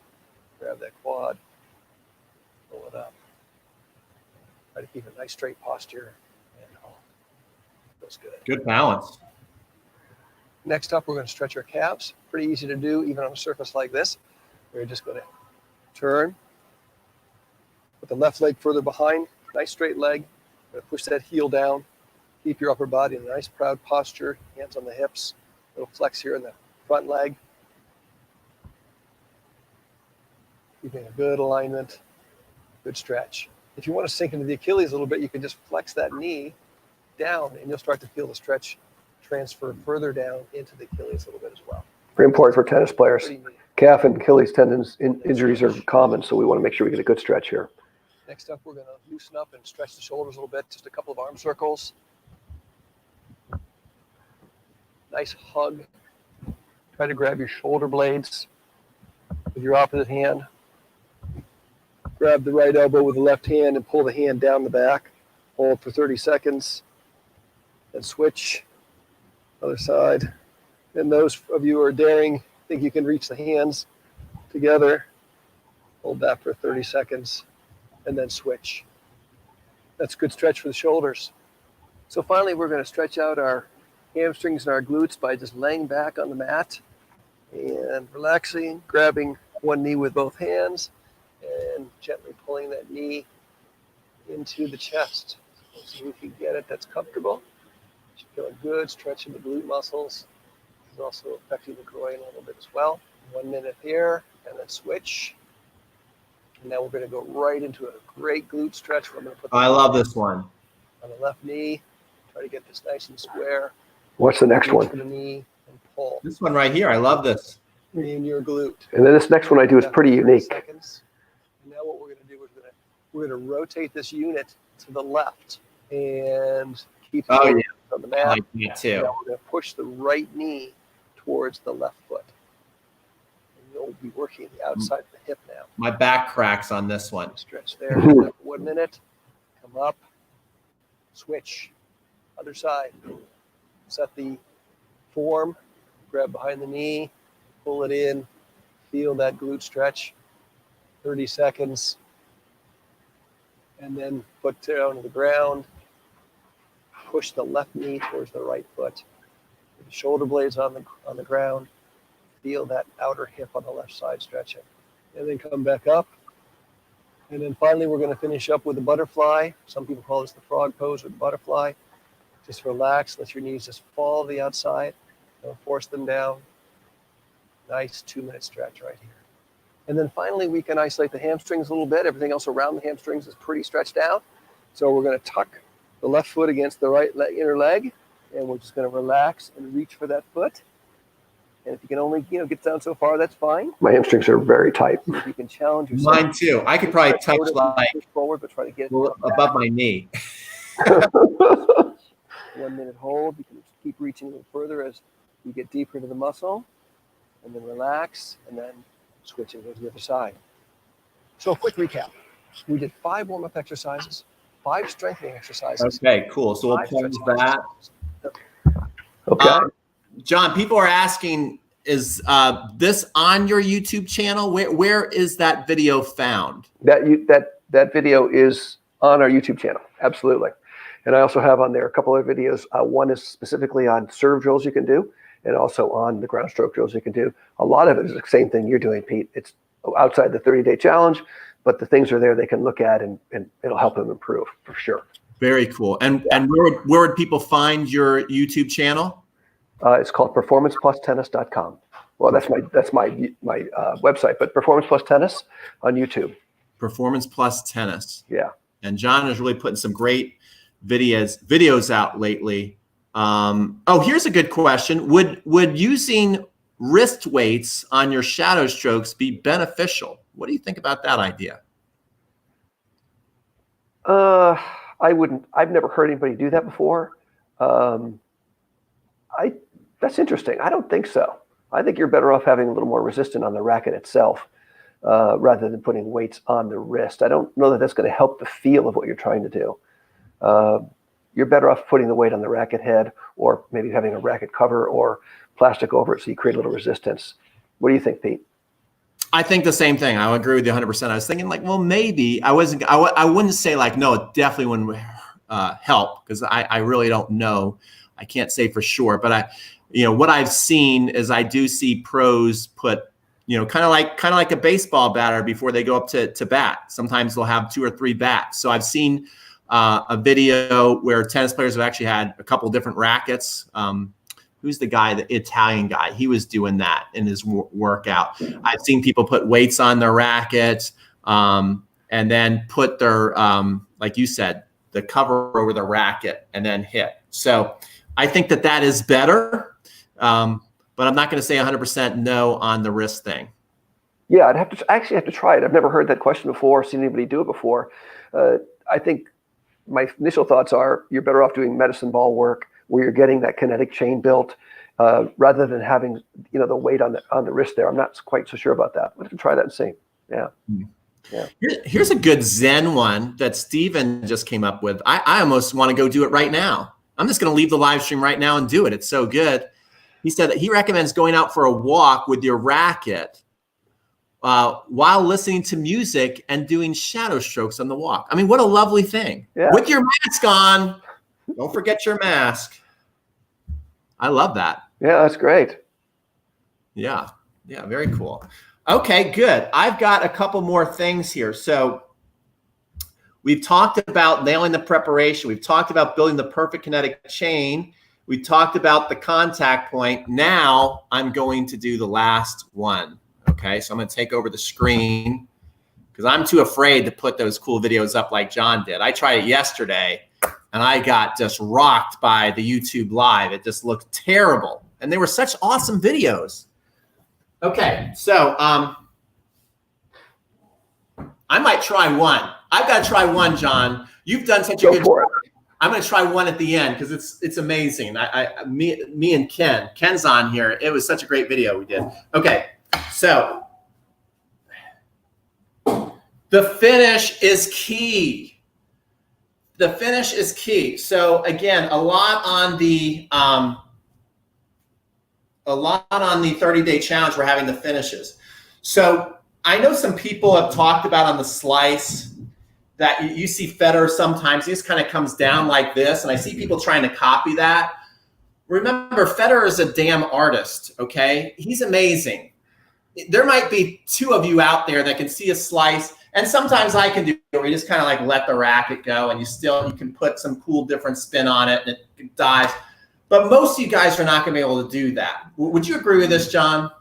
grab that quad, pull it up. Try to keep a nice straight posture, and feels good. Good balance. Next up, we're going to stretch our calves. Pretty easy to do, even on a surface like this. We're just going to turn, put the left leg further behind, nice straight leg. We're going to push that heel down. Keep your upper body in a nice proud posture, hands on the hips. A little flex here in the front leg. Keeping a good alignment, good stretch. If you want to sink into the Achilles a little bit, you can just flex that knee down, and you'll start to feel the stretch transfer further down into the Achilles a little bit as well. Very important for tennis players. Pretty neat. Calf and Achilles tendons injuries are common, so we want to make sure we get a good stretch here. Next up, we're going to loosen up and stretch the shoulders a little bit. Just a couple of arm circles. Nice hug. Try to grab your shoulder blades with your opposite hand. Grab the right elbow with the left hand and pull the hand down the back. Hold for 30 seconds. Then switch. Other side. And those of you who are daring, think you can reach the hands together. Hold that for 30 seconds and then switch. That's a good stretch for the shoulders. So finally, we're going to stretch out our hamstrings and our glutes by just laying back on the mat and relaxing, grabbing one knee with both hands and gently pulling that knee into the chest. So if you get it, that's comfortable. You feel a good stretch in the glute muscles. It's also affecting the groin a little bit as well. 1 minute here, and then switch. And now we're going to go right into a great glute stretch. Where I'm going to put I love this one. on the left knee. Try to get this nice and square. What's the next Reach one? for the knee and pull This one right here. I love this. in your glute. And then this next one I do is pretty 30 unique. seconds. And now what we're going to do is we're going to rotate this unit to the left and keep Oh, it yeah. on the I mat. like that too. Now we're going to push the right knee towards the left foot. And you'll be working the outside of the hip now. My back cracks on this one. Stretch there. Do that for 1 minute. Come up. Switch. Other side. Set the form. Grab behind the knee. Pull it in. Feel that glute stretch. 30 seconds. And then foot down to the ground. Push the left knee towards the right foot. The shoulder blades on the ground. Feel that outer hip on the left side stretching. And then come back up. And then finally, we're going to finish up with the butterfly. Some people call this the frog pose or the butterfly. Just relax. Let your knees just fall to the outside. Don't force them down. Nice 2 minute stretch right here. And then finally, we can isolate the hamstrings a little bit. Everything else around the hamstrings is pretty stretched out. So we're going to tuck the left foot against the right inner leg. And we're just going to relax and reach for that foot. And if you can only, get down so far, that's fine. My hamstrings are very tight. If you can challenge yourself. Mine too. I could probably touch like forward, but try to get above my knee. 1 minute hold. You can keep reaching a little further as you get deeper into the muscle, and then relax, and then switch and go to the other side. So a quick recap. We did 5 warm-up exercises, 5 strengthening exercises. Okay, cool. So we'll 5 pause stretching that. exercises. Okay. John, people are asking, is this on your YouTube channel? Where is that video found? That video is on our YouTube channel. Absolutely. And I also have on there a couple of videos. One is specifically on serve drills you can do, and also on the ground stroke drills you can do. A lot of it is the same thing you're doing, Pete. It's outside the 30-day challenge, but the things are there they can look at, and it'll help them improve for sure. Very cool. And where would people find your YouTube channel? It's called performanceplustennis.com. Well, that's my website, but Performance Plus Tennis on YouTube. Performance Plus Tennis. Yeah. And John is really putting some great videos out lately. Here's a good question. Would using wrist weights on your shadow strokes be beneficial? What do you think about that idea? I wouldn't. I've never heard anybody do that before. That's interesting. I don't think so. I think you're better off having a little more resistance on the racket itself, rather than putting weights on the wrist. I don't know that that's going to help the feel of what you're trying to do. You're better off putting the weight on the racket head, or maybe having a racket cover or plastic over it so you create a little resistance. What do you think, Pete? I think the same thing. I would agree with you 100%. I was thinking like, well, maybe I wouldn't say like, no, it definitely wouldn't help, because I really don't know. I can't say for sure, but what I've seen is I do see pros put, kind of like a baseball batter before they go up to bat. Sometimes they'll have 2 or 3 bats. So I've seen a video where tennis players have actually had a couple different rackets. Who's the guy, the Italian guy? He was doing that in his workout. I've seen people put weights on their rackets, and then put their, like you said, the cover over the racket and then hit. So I think that is better. But I'm not going to say 100% no on the wrist thing. Yeah, I'd have to try it. I've never heard that question before, seen anybody do it before. I think my initial thoughts are you're better off doing medicine ball work where you're getting that kinetic chain built, rather than having the weight on the wrist there. I'm not quite so sure about that. We'll have to try that and see. Yeah. Yeah. Here's a good Zen one that Steven just came up with. I almost want to go do it right now. I'm just going to leave the live stream right now and do it. It's so good. He said that he recommends going out for a walk with your racket while listening to music and doing shadow strokes on the walk. I mean, what a lovely thing. Yeah. With your mask on. Don't forget your mask. I love that. Yeah, that's great. Yeah, very cool. Okay, good. I've got a couple more things here. So we've talked about nailing the preparation. We've talked about building the perfect kinetic chain. We talked about the contact point. Now I'm going to do the last one. Okay, so I'm going to take over the screen because I'm too afraid to put those cool videos up like John did. I tried it yesterday and I got just rocked by the YouTube live. It just looked terrible. And they were such awesome videos. Okay, so I might try one. I've got to try one, John. You've done such a good job. I'm going to try one at the end because it's amazing. Me and Ken's on here. It was such a great video we did. Okay, so the finish is key. The finish is key. So again, a lot on the 30-day challenge. We're having the finishes. So I know some people have talked about on the slice that you see Federer sometimes, he just kind of comes down like this, and I see people trying to copy that. Remember, Federer is a damn artist, okay? He's amazing. There might be 2 of you out there that can see a slice, and sometimes I can do it where you just kind of like let the racket go, and you can put some cool different spin on it, and it dives. But most of you guys are not going to be able to do that. Would you agree with this, John?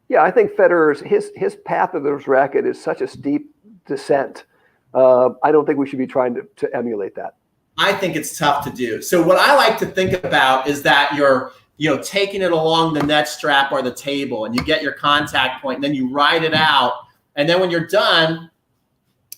Yeah, I think Federer's his path of his racket is such a steep descent. I don't think we should be trying to emulate that. I think it's tough to do. So what I like to think about is that you're taking it along the net strap or the table, and you get your contact point, and then you ride it out. And then when you're done,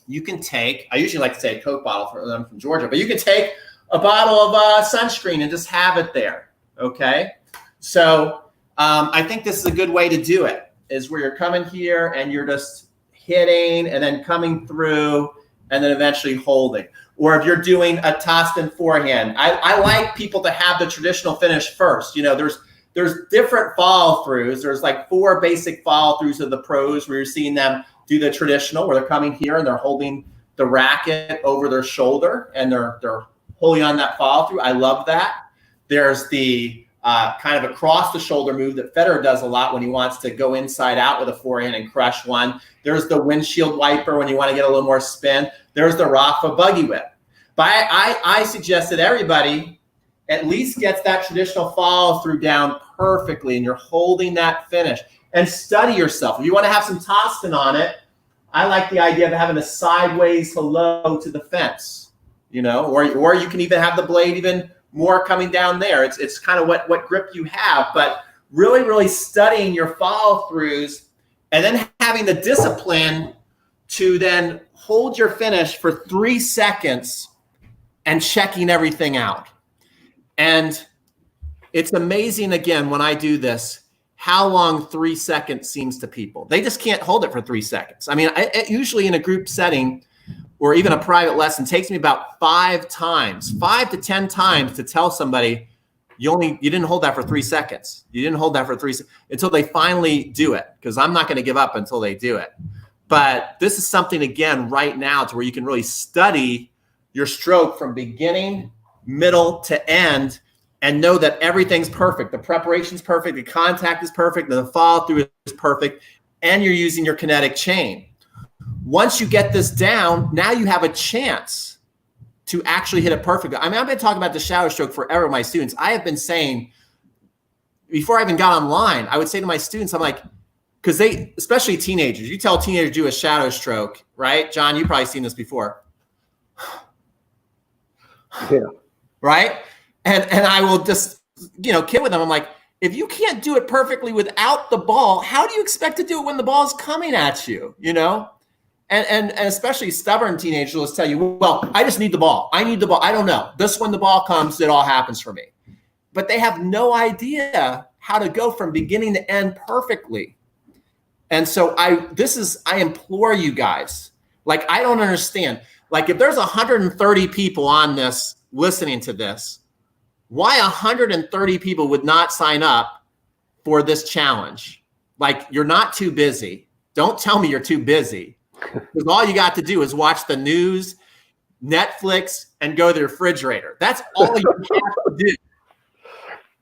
you can take, I usually like to say a Coke bottle for them from Georgia, but you can take a bottle of sunscreen and just have it there. Okay. So I think this is a good way to do it, is where you're coming here and you're just hitting and then coming through and then eventually holding. Or if you're doing a tossed in forehand, I like people to have the traditional finish first. You know, there's different follow throughs. There's like 4 basic follow throughs of the pros where you're seeing them do the traditional, where they're coming here and they're holding the racket over their shoulder and they're holding on that follow through. I love that. There's the kind of across the shoulder move that Federer does a lot when he wants to go inside out with a forehand and crush one. There's the windshield wiper when you want to get a little more spin. There's the Rafa buggy whip. But I suggest that everybody at least gets that traditional follow through down perfectly and you're holding that finish. And study yourself. If you want to have some topspin on it, I like the idea of having a sideways hello to the fence, you know, or you can even have the blade even more coming down there. It's kind of what grip you have, but really, really studying your follow throughs and then having the discipline to then hold your finish for 3 seconds and checking everything out. And it's amazing, again, when I do this, how long 3 seconds seems to people. They just can't hold it for 3 seconds. I mean, usually in a group setting or even a private lesson, takes me about 5 to 10 times to tell somebody you didn't hold that for 3 seconds. You didn't hold that for 3 seconds until they finally do it, because I'm not going to give up until they do it. But this is something, again, right now to where you can really study your stroke from beginning, middle to end, and know that everything's perfect. The preparation's perfect, the contact is perfect, the follow through is perfect, and you're using your kinetic chain. Once you get this down, now you have a chance to actually hit it perfectly. I mean, I've been talking about the shadow stroke forever with my students. I have been saying, before I even got online, I would say to my students, I'm like, because they, especially teenagers, you tell teenagers to do a shadow stroke, right? John, you've probably seen this before. Yeah. Right? And I will just, kid with them. I'm like, if you can't do it perfectly without the ball, how do you expect to do it when the ball is coming at you, And especially stubborn teenagers will tell you, well, I just need the ball. I need the ball. I don't know. Just when the ball comes, it all happens for me. But they have no idea how to go from beginning to end perfectly. And so I implore you guys, like, I don't understand. Like, if there's 130 people on this listening to this, why 130 people would not sign up for this challenge? Like, you're not too busy. Don't tell me you're too busy. Because all you got to do is watch the news, Netflix, and go to the refrigerator. That's all you have to do.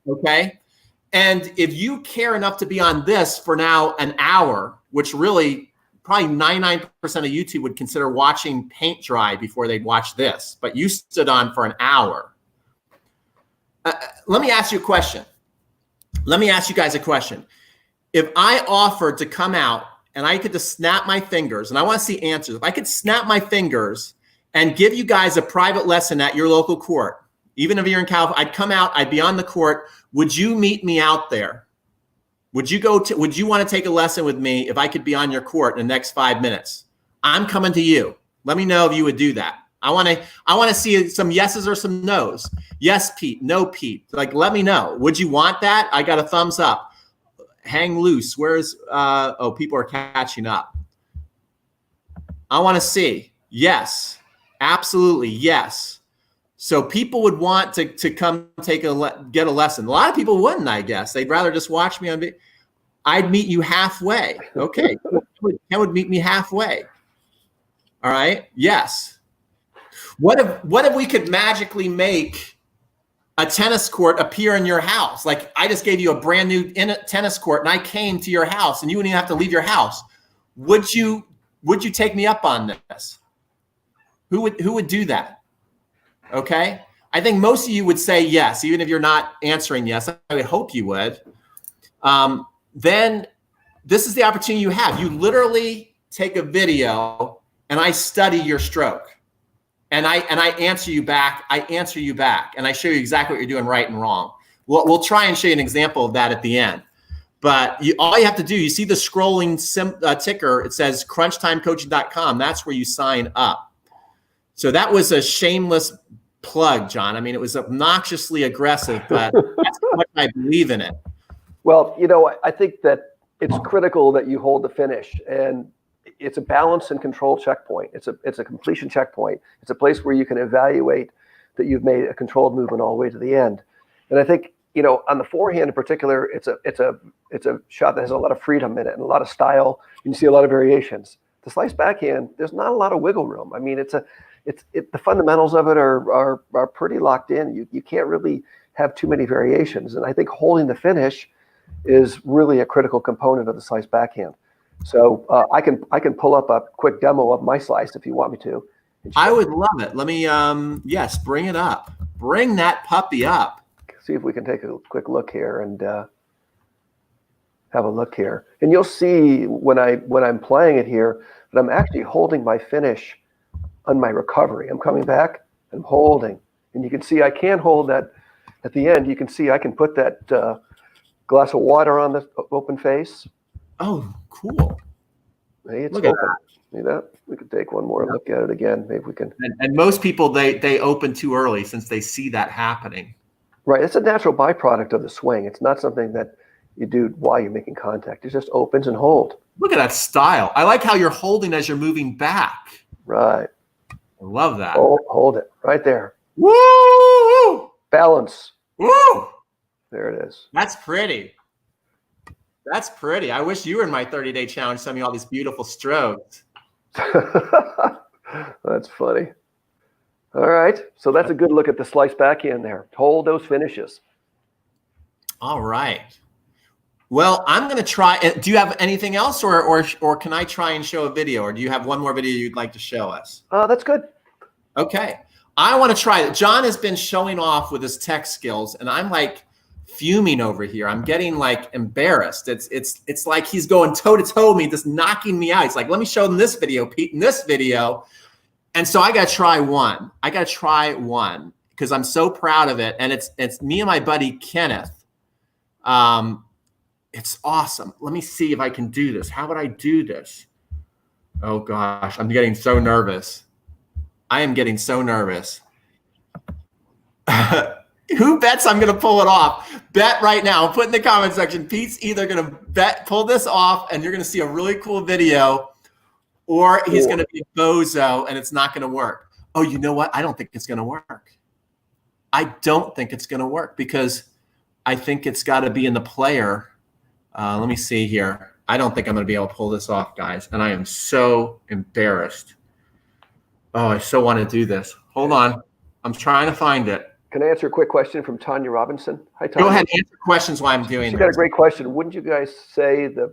Okay? And if you care enough to be on this for now an hour, which really probably 99% of YouTube would consider watching paint dry before they'd watch this, but you stood on for an hour. Let me ask you a question. Let me ask you guys a question. If I offered to come out and I could just snap my fingers, and I want to see answers. If I could snap my fingers and give you guys a private lesson at your local court, even if you're in California, I'd come out, I'd be on the court. Would you meet me out there? Would you want to take a lesson with me if I could be on your court in the next 5 minutes? I'm coming to you. Let me know if you would do that. I want to see some yeses or some nos. Yes, Pete. No, Pete. Like, let me know. Would you want that? I got a thumbs up. Hang loose. Where's people are catching up. I want to see. Yes. Absolutely. Yes. So people would want to come get a lesson. A lot of people wouldn't, I guess. They'd rather just watch me on video. I'd meet you halfway. Okay. Ken would meet me halfway. All right. Yes. What if we could magically make a tennis court appear in your house? Like, I just gave you a brand new tennis court and I came to your house and you wouldn't even have to leave your house. Would you take me up on this? Who would do that? Okay. I think most of you would say yes, even if you're not answering yes. I would hope you would. Then this is the opportunity you have. You literally take a video and I study your stroke. And I answer you back. I answer you back, and I show you exactly what you're doing right and wrong. We'll try and show you an example of that at the end. But all you have to do, you see the scrolling ticker. It says crunchtimecoaching.com. That's where you sign up. So that was a shameless plug, John. I mean, it was obnoxiously aggressive, but that's how much I believe in it. Well, I think that it's critical that you hold the finish, and it's a balance and control checkpoint. It's a completion checkpoint. It's a place where you can evaluate that you've made a controlled movement all the way to the end. And I think, on the forehand in particular, it's a shot that has a lot of freedom in it and a lot of style. You see a lot of variations. The slice backhand, there's not a lot of wiggle room. I mean, the fundamentals of it are pretty locked in. You can't really have too many variations. And I think holding the finish is really a critical component of the slice backhand. So I can pull up a quick demo of my slice if you want me to. I would love it. Let me, yes, bring it up. Bring that puppy up. See if we can take a quick look here and have a look here. And you'll see when I'm playing it here that I'm actually holding my finish on my recovery. I'm coming back, I'm holding. And you can see I can hold that at the end. You can see I can put that glass of water on the open face. Oh, cool. Hey, it's look open. At that. See that? We could take one more look at it again. Maybe we can. And most people, they open too early since they see that happening. Right. It's a natural byproduct of the swing. It's not something that you do while you're making contact. It just opens and hold. Look at that style. I like how you're holding as you're moving back. Right. I love that. Hold it right there. Woo! Balance. Woo! There it is. That's pretty. That's pretty. I wish you were in my 30-day challenge, sending me all these beautiful strokes. That's funny. All right. So that's a good look at the slice backhand there. Hold those finishes. All right. Well, I'm going to try. Do you have anything else, or can I try and show a video, or do you have one more video you'd like to show us? That's good. Okay. I want to try it. John has been showing off with his tech skills, and I'm like fuming over here. I'm getting like embarrassed. It's like he's going toe to toe with me, just knocking me out. He's like, let me show them this video, Pete, and this video. And so I got to try one. Because I'm so proud of it. And it's me and my buddy Kenneth. It's awesome. Let me see if I can do this. How would I do this? Oh gosh, I'm getting so nervous. I am getting so nervous. Who bets I'm going to pull it off? Bet right now. Put in the comment section. Pete's either going to pull this off, and you're going to see a really cool video, or he's going to be a bozo and it's not going to work. Oh, you know what? I don't think it's going to work. I don't think it's going to work because I think it's got to be in the player. Let me see here. I don't think I'm going to be able to pull this off, guys. And I am so embarrassed. Oh, I so want to do this. Hold on. I'm trying to find it. Can I answer a quick question from Tanya Robinson? Hi, Tanya. Go ahead, answer questions while I'm doing this. She got a great question. Wouldn't you guys say the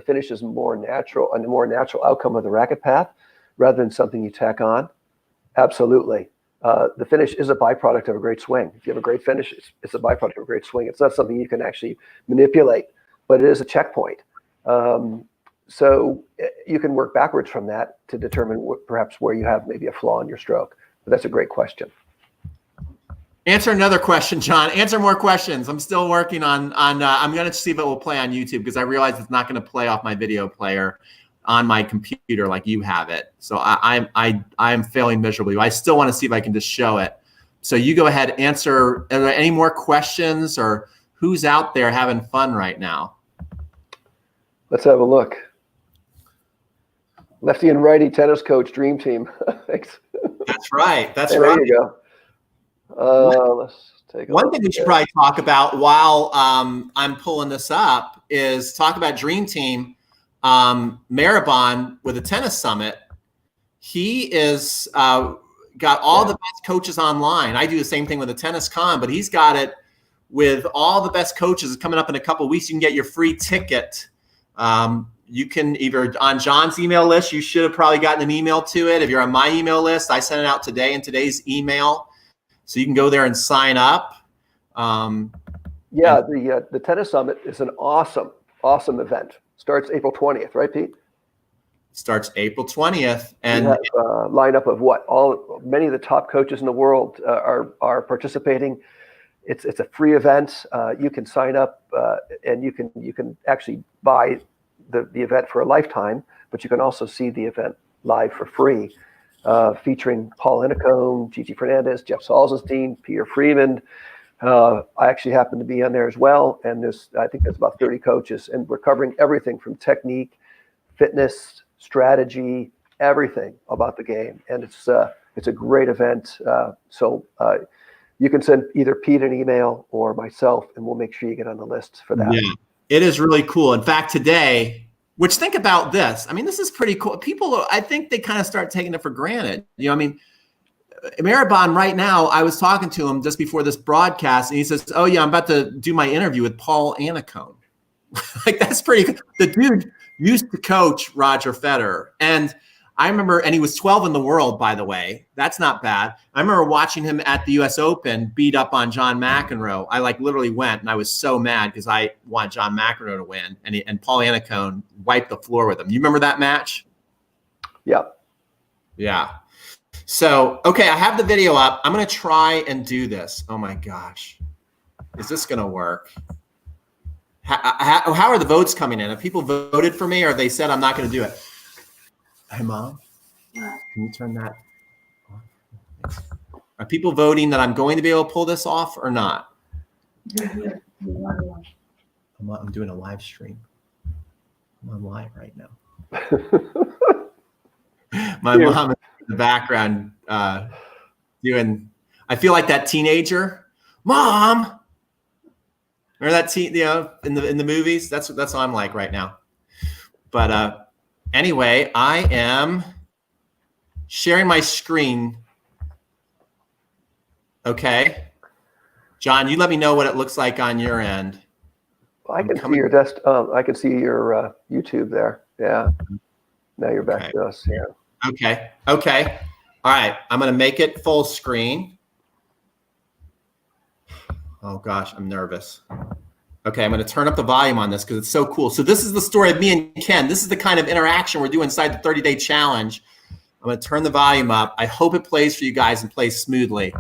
finish is more natural and a more natural outcome of the racket path rather than something you tack on? Absolutely. The finish is a byproduct of a great swing. If you have a great finish, it's a byproduct of a great swing. It's not something you can actually manipulate, but it is a checkpoint. So you can work backwards from that to determine perhaps where you have maybe a flaw in your stroke. But that's a great question. Answer another question, John. Answer more questions. I'm still working on I'm going to see if it will play on YouTube because I realize it's not going to play off my video player on my computer like you have it. So I'm failing miserably. I still want to see if I can just show it. So you go ahead, answer. Are there any more questions, or who's out there having fun right now? Let's have a look. Lefty and righty tennis coach, dream team. Thanks. That's right. That's right. There you go. Let's take a One thing we should probably talk about while I'm pulling this up is talk about Dream Team. Maribon with the Tennis Summit. He is got all the best coaches online. I do the same thing with the Tennis Con, but he's got it with all the best coaches. It's coming up in a couple of weeks. You can get your free ticket. You can either on John's email list, you should have probably gotten an email to it. If you're on my email list, I sent it out today in today's email. So you can go there and sign up. The Tennis Summit is an awesome event. Starts April 20th, right, Pete? Starts April 20th. And we have a lineup of many of the top coaches in the world are participating. It's a free event. You can sign up and you can actually buy the event for a lifetime, but you can also see the event live for free. featuring Paul Enicone, Gigi Fernandez, Jeff Salzenstein, Peter Freeman. I actually happen to be on there as well. And I think there's about 30 coaches, and we're covering everything from technique, fitness, strategy, everything about the game. And it's a great event. So you can send either Pete an email or myself, and we'll make sure you get on the list for that. Yeah, it is really cool. In fact, today, which think about this. I mean, this is pretty cool. People, I think they kind of start taking it for granted. I mean, Maribon right now, I was talking to him just before this broadcast, and he says, "Oh yeah, I'm about to do my interview with Paul Enicone." Like, that's pretty good. The dude used to coach Roger Federer. And I remember, and he was 12 in the world, by the way. That's not bad. I remember watching him at the US Open beat up on John McEnroe. I literally went, and I was so mad because I want John McEnroe to win. And Paul Enicone wiped the floor with him. You remember that match? Yeah. Yeah. So, okay, I have the video up. I'm going to try and do this. Oh my gosh. Is this going to work? How are the votes coming in? Have people voted for me, or they said I'm not going to do it? Hey, Mom, can you turn that off? Are people voting that I'm going to be able to pull this off or not? I'm doing a live stream. I'm on live right now. My mom is in the background doing, I feel like that teenager. Mom! Remember that in the movies? That's what I'm like right now. But anyway, I am sharing my screen. Okay, John, you let me know what it looks like on your end. I can see your I can see your YouTube there. Yeah. Now you're back to us. Yeah. Okay. All right. I'm going to make it full screen. Oh gosh, I'm nervous. Okay, I'm going to turn up the volume on this because it's so cool. So this is the story of me and Ken. This is the kind of interaction we're doing inside the 30-day challenge. I'm going to turn the volume up. I hope it plays for you guys and plays smoothly.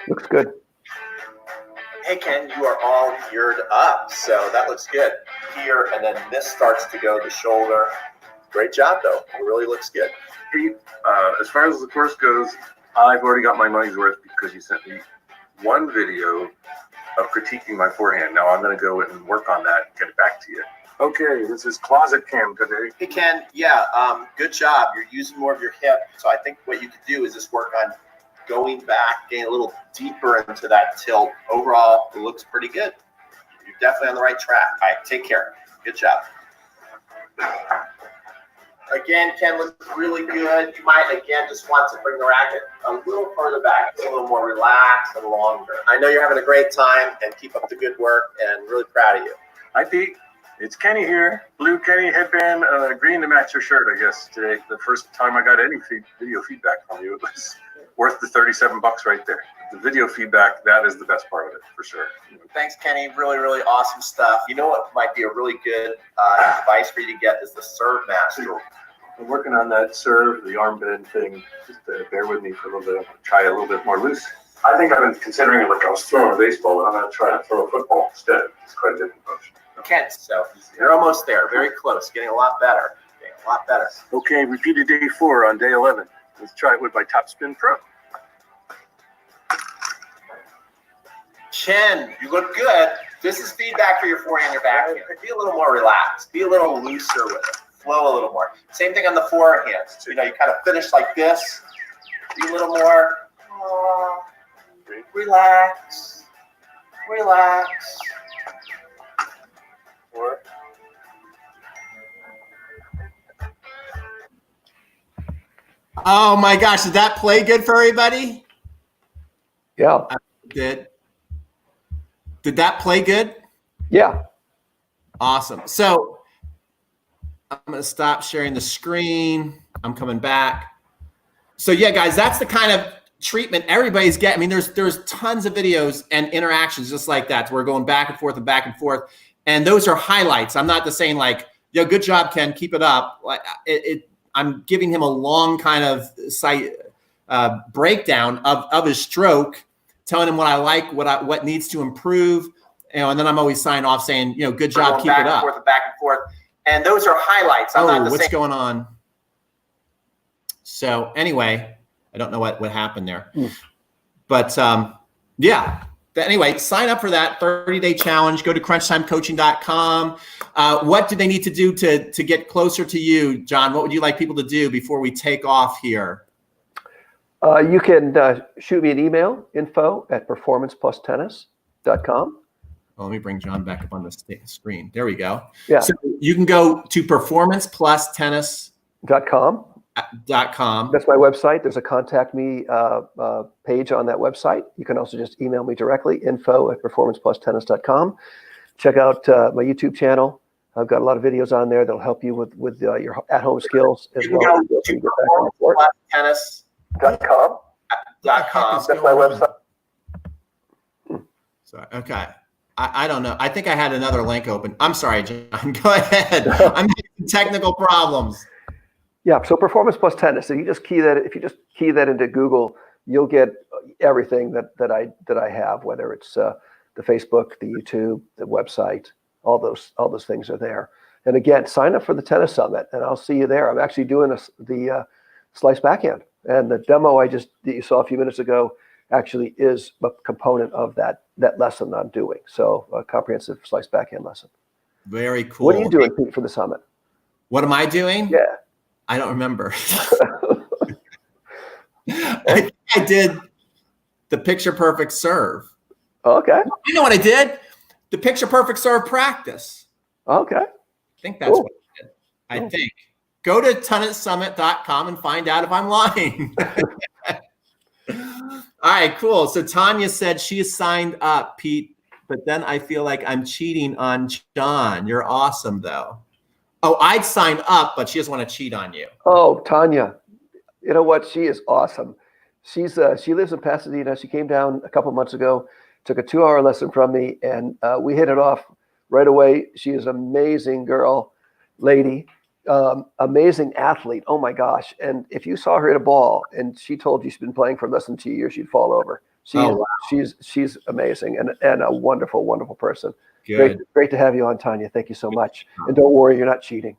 Looks good. Hey, Ken, you are all geared up. So that looks good. Here, and then this starts to go the shoulder. Great job, though. It really looks good. Pete, as far as the course goes, I've already got my money's worth because you sent me one video of critiquing my forehand. Now I'm going to go and work on that and get it back to you. Okay, this is Closet Cam today. Hey, Ken, yeah, good job. You're using more of your hip. So I think what you could do is just work on going back, getting a little deeper into that tilt. Overall, it looks pretty good. You're definitely on the right track. All right, take care. Good job. Again, Ken looks really good. You might, again, just want to bring the racket a little further back. It's a little more relaxed and longer. I know you're having a great time, and keep up the good work, and really proud of you. Hi, Pete. It's Kenny here. Blue Kenny headband, green to match your shirt, I guess, today. The first time I got any video feedback from you, it was worth the $37 right there. The video feedback, that is the best part of it, for sure. Thanks, Kenny. Really, really awesome stuff. You know what might be a really good advice for you to get is the Serve Master. I'm working on that serve, the arm bend thing. Just bear with me for a little bit. I'm going to try a little bit more loose. I think I've been considering it like I was throwing a baseball, but I'm going to try to throw a football instead. It's quite a different motion. Ken, so you're almost there. Very close. Getting a lot better. Okay, repeated day 4 on day 11. Let's try it with my Top Spin Pro. Ken, you look good. This is feedback for your forehand, your backhand. Be a little more relaxed. Be a little looser with it. Flow a little more. Same thing on the forehand. So, you kind of finish like this. Be a little more relax. Oh my gosh, did that play good for everybody? Yeah. Did that play good? Yeah. Awesome. So I'm going to stop sharing the screen. I'm coming back. So yeah, guys, that's the kind of treatment everybody's getting. I mean, there's tons of videos and interactions just like that. We're going back and forth and back and forth. And those are highlights. I'm not just saying like, yo, good job, Ken, keep it up. Like I'm giving him a long kind of breakdown of his stroke, telling him what I like, what needs to improve. and then I'm always signing off saying, good We're job, going keep back it and up. forth and back and forth. And those are highlights. I'm not the What's same. going on? So anyway, I don't know what happened there, but yeah. But anyway, sign up for that 30-day challenge. Go to crunchtimecoaching.com. What do they need to do to get closer to you, John? What would you like people to do before we take off here? You can shoot me an email, info@performanceplustennis.com. Well, let me bring John back up on the screen. There we go. Yeah. So you can go to performanceplustennis.com. That's my website. There's a contact me page on that website. You can also just email me directly, info@performanceplustennis.com. Check out my YouTube channel. I've got a lot of videos on there that'll help you with your at-home skills as You can well. go to performanceplustennis.com. That's my website. Sorry. Okay. I don't know. I think I had another link open. I'm sorry, John. Go ahead. I'm having technical problems. Yeah. So Performance Plus Tennis. So if you just key that into Google, you'll get everything that I have, whether it's the Facebook, the YouTube, the website, all those things are there. And again, sign up for the Tennis Summit, and I'll see you there. I'm actually doing the slice backhand, and the demo that you saw a few minutes ago actually is a component of that lesson I'm doing. So a comprehensive slice backhand lesson. Very cool. What are you doing, Pete, for the summit? What am I doing? Yeah. I don't remember. I did the picture perfect serve. Okay. You know what I did? The picture perfect serve practice. Okay. I think that's what I did. I think. Go to tennissummit.com and find out if I'm lying. All right, cool. So Tanya said she is signed up, Pete, but then I feel like I'm cheating on John. You're awesome, though. Oh, I'd sign up, but she doesn't want to cheat on you. Oh, Tanya, you know what? She is awesome. She lives in Pasadena. She came down a couple months ago, took a 2-hour lesson from me, and we hit it off right away. She is an amazing lady, amazing athlete. Oh my gosh. And if you saw her hit a ball and she told you she's been playing for less than 2 years, you'd fall over. She's amazing and a wonderful, wonderful person. Good. Great to have you on, Tanya. Thank you so much. And don't worry, you're not cheating.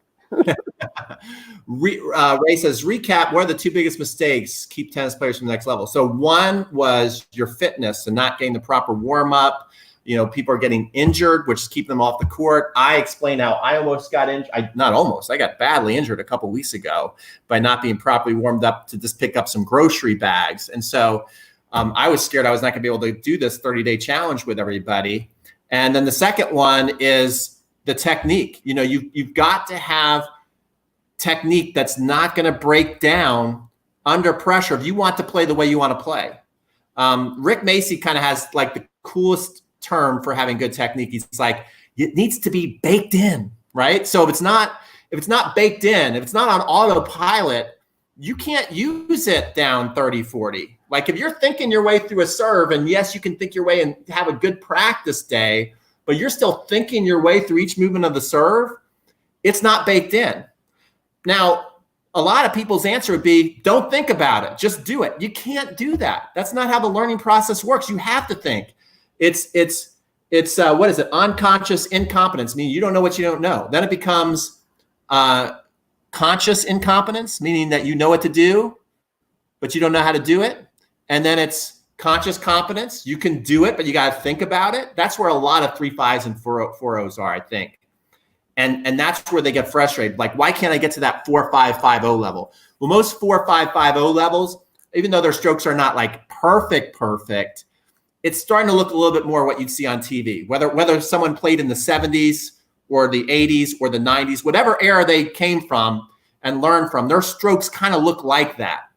Ray says, recap, what are the 2 biggest mistakes keep tennis players from the next level? So one was your fitness and not getting the proper warm-up. People are getting injured, which is keeping them off the court. I explained how I almost got injured. I got badly injured a couple weeks ago by not being properly warmed up to just pick up some grocery bags. And so I was scared I was not going to be able to do this 30-day challenge with everybody. And then the second one is the technique. You've got to have technique that's not going to break down under pressure if you want to play the way you want to play. Rick Macy kind of has like the coolest term for having good technique. He's like, it needs to be baked in, right? So if it's not baked in, if it's not on autopilot, you can't use it down 30, 40. Like if you're thinking your way through a serve, and yes, you can think your way and have a good practice day, but you're still thinking your way through each movement of the serve, it's not baked in. Now, a lot of people's answer would be, don't think about it, just do it. You can't do that. That's not how the learning process works. You have to think. It's what is it? Unconscious incompetence, meaning you don't know what you don't know. Then it becomes conscious incompetence, meaning that you know what to do, but you don't know how to do it. And then it's conscious competence. You can do it, but you got to think about it. That's where a lot of 3.5s and 4.0s are, I think. And that's where they get frustrated. Like, why can't I get to that 4.550 level? Well, most 4.550 levels, even though their strokes are not like perfect, it's starting to look a little bit more what you'd see on TV. Whether someone played in the 70s or the 80s or the 90s, whatever era they came from and learned from, their strokes kind of look like that.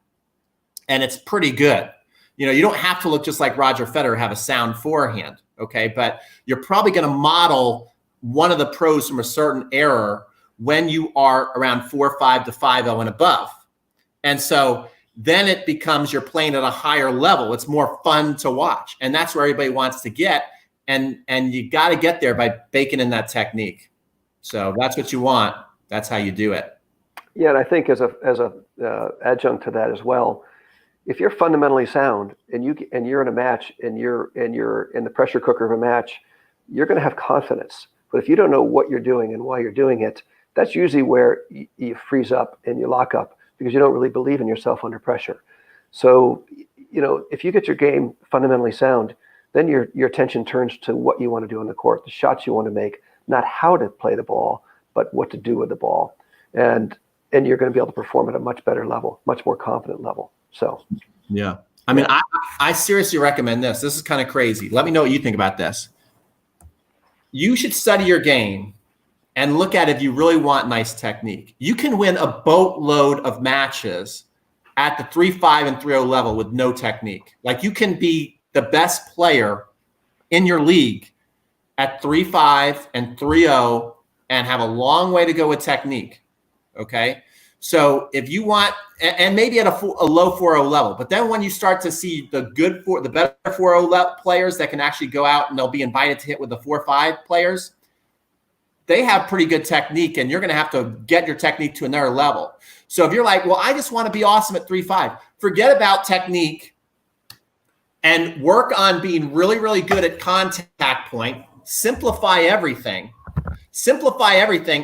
And it's pretty good. You don't have to look just like Roger Federer, have a sound forehand, okay? But you're probably going to model one of the pros from a certain era when you are around 4.5 to 5.0 and above. And so then it becomes you're playing at a higher level. It's more fun to watch. And that's where everybody wants to get. And you got to get there by baking in that technique. So that's what you want. That's how you do it. Yeah, and I think as a adjunct to that as well, if you're fundamentally sound and you're in a match and you're in the pressure cooker of a match, you're going to have confidence. But if you don't know what you're doing and why you're doing it, that's usually where you freeze up and you lock up because you don't really believe in yourself under pressure. So, if you get your game fundamentally sound, then your attention turns to what you want to do on the court, the shots you want to make, not how to play the ball, but what to do with the ball. And you're going to be able to perform at a much better level, much more confident level. So, yeah. I mean, I seriously recommend this. This is kind of crazy. Let me know what you think about this. You should study your game and look at if you really want nice technique. You can win a boatload of matches at the 3-5 and 3-0 level with no technique. Like you can be the best player in your league at 3-5 and 3-0 and have a long way to go with technique. Okay. So if you want, and maybe at a low 4-0 level, but then when you start to see the better 4-0 players that can actually go out and they'll be invited to hit with the 4-5 players, they have pretty good technique and you're going to have to get your technique to another level. So if you're like, well, I just want to be awesome at 3-5, forget about technique and work on being really, really good at contact point, simplify everything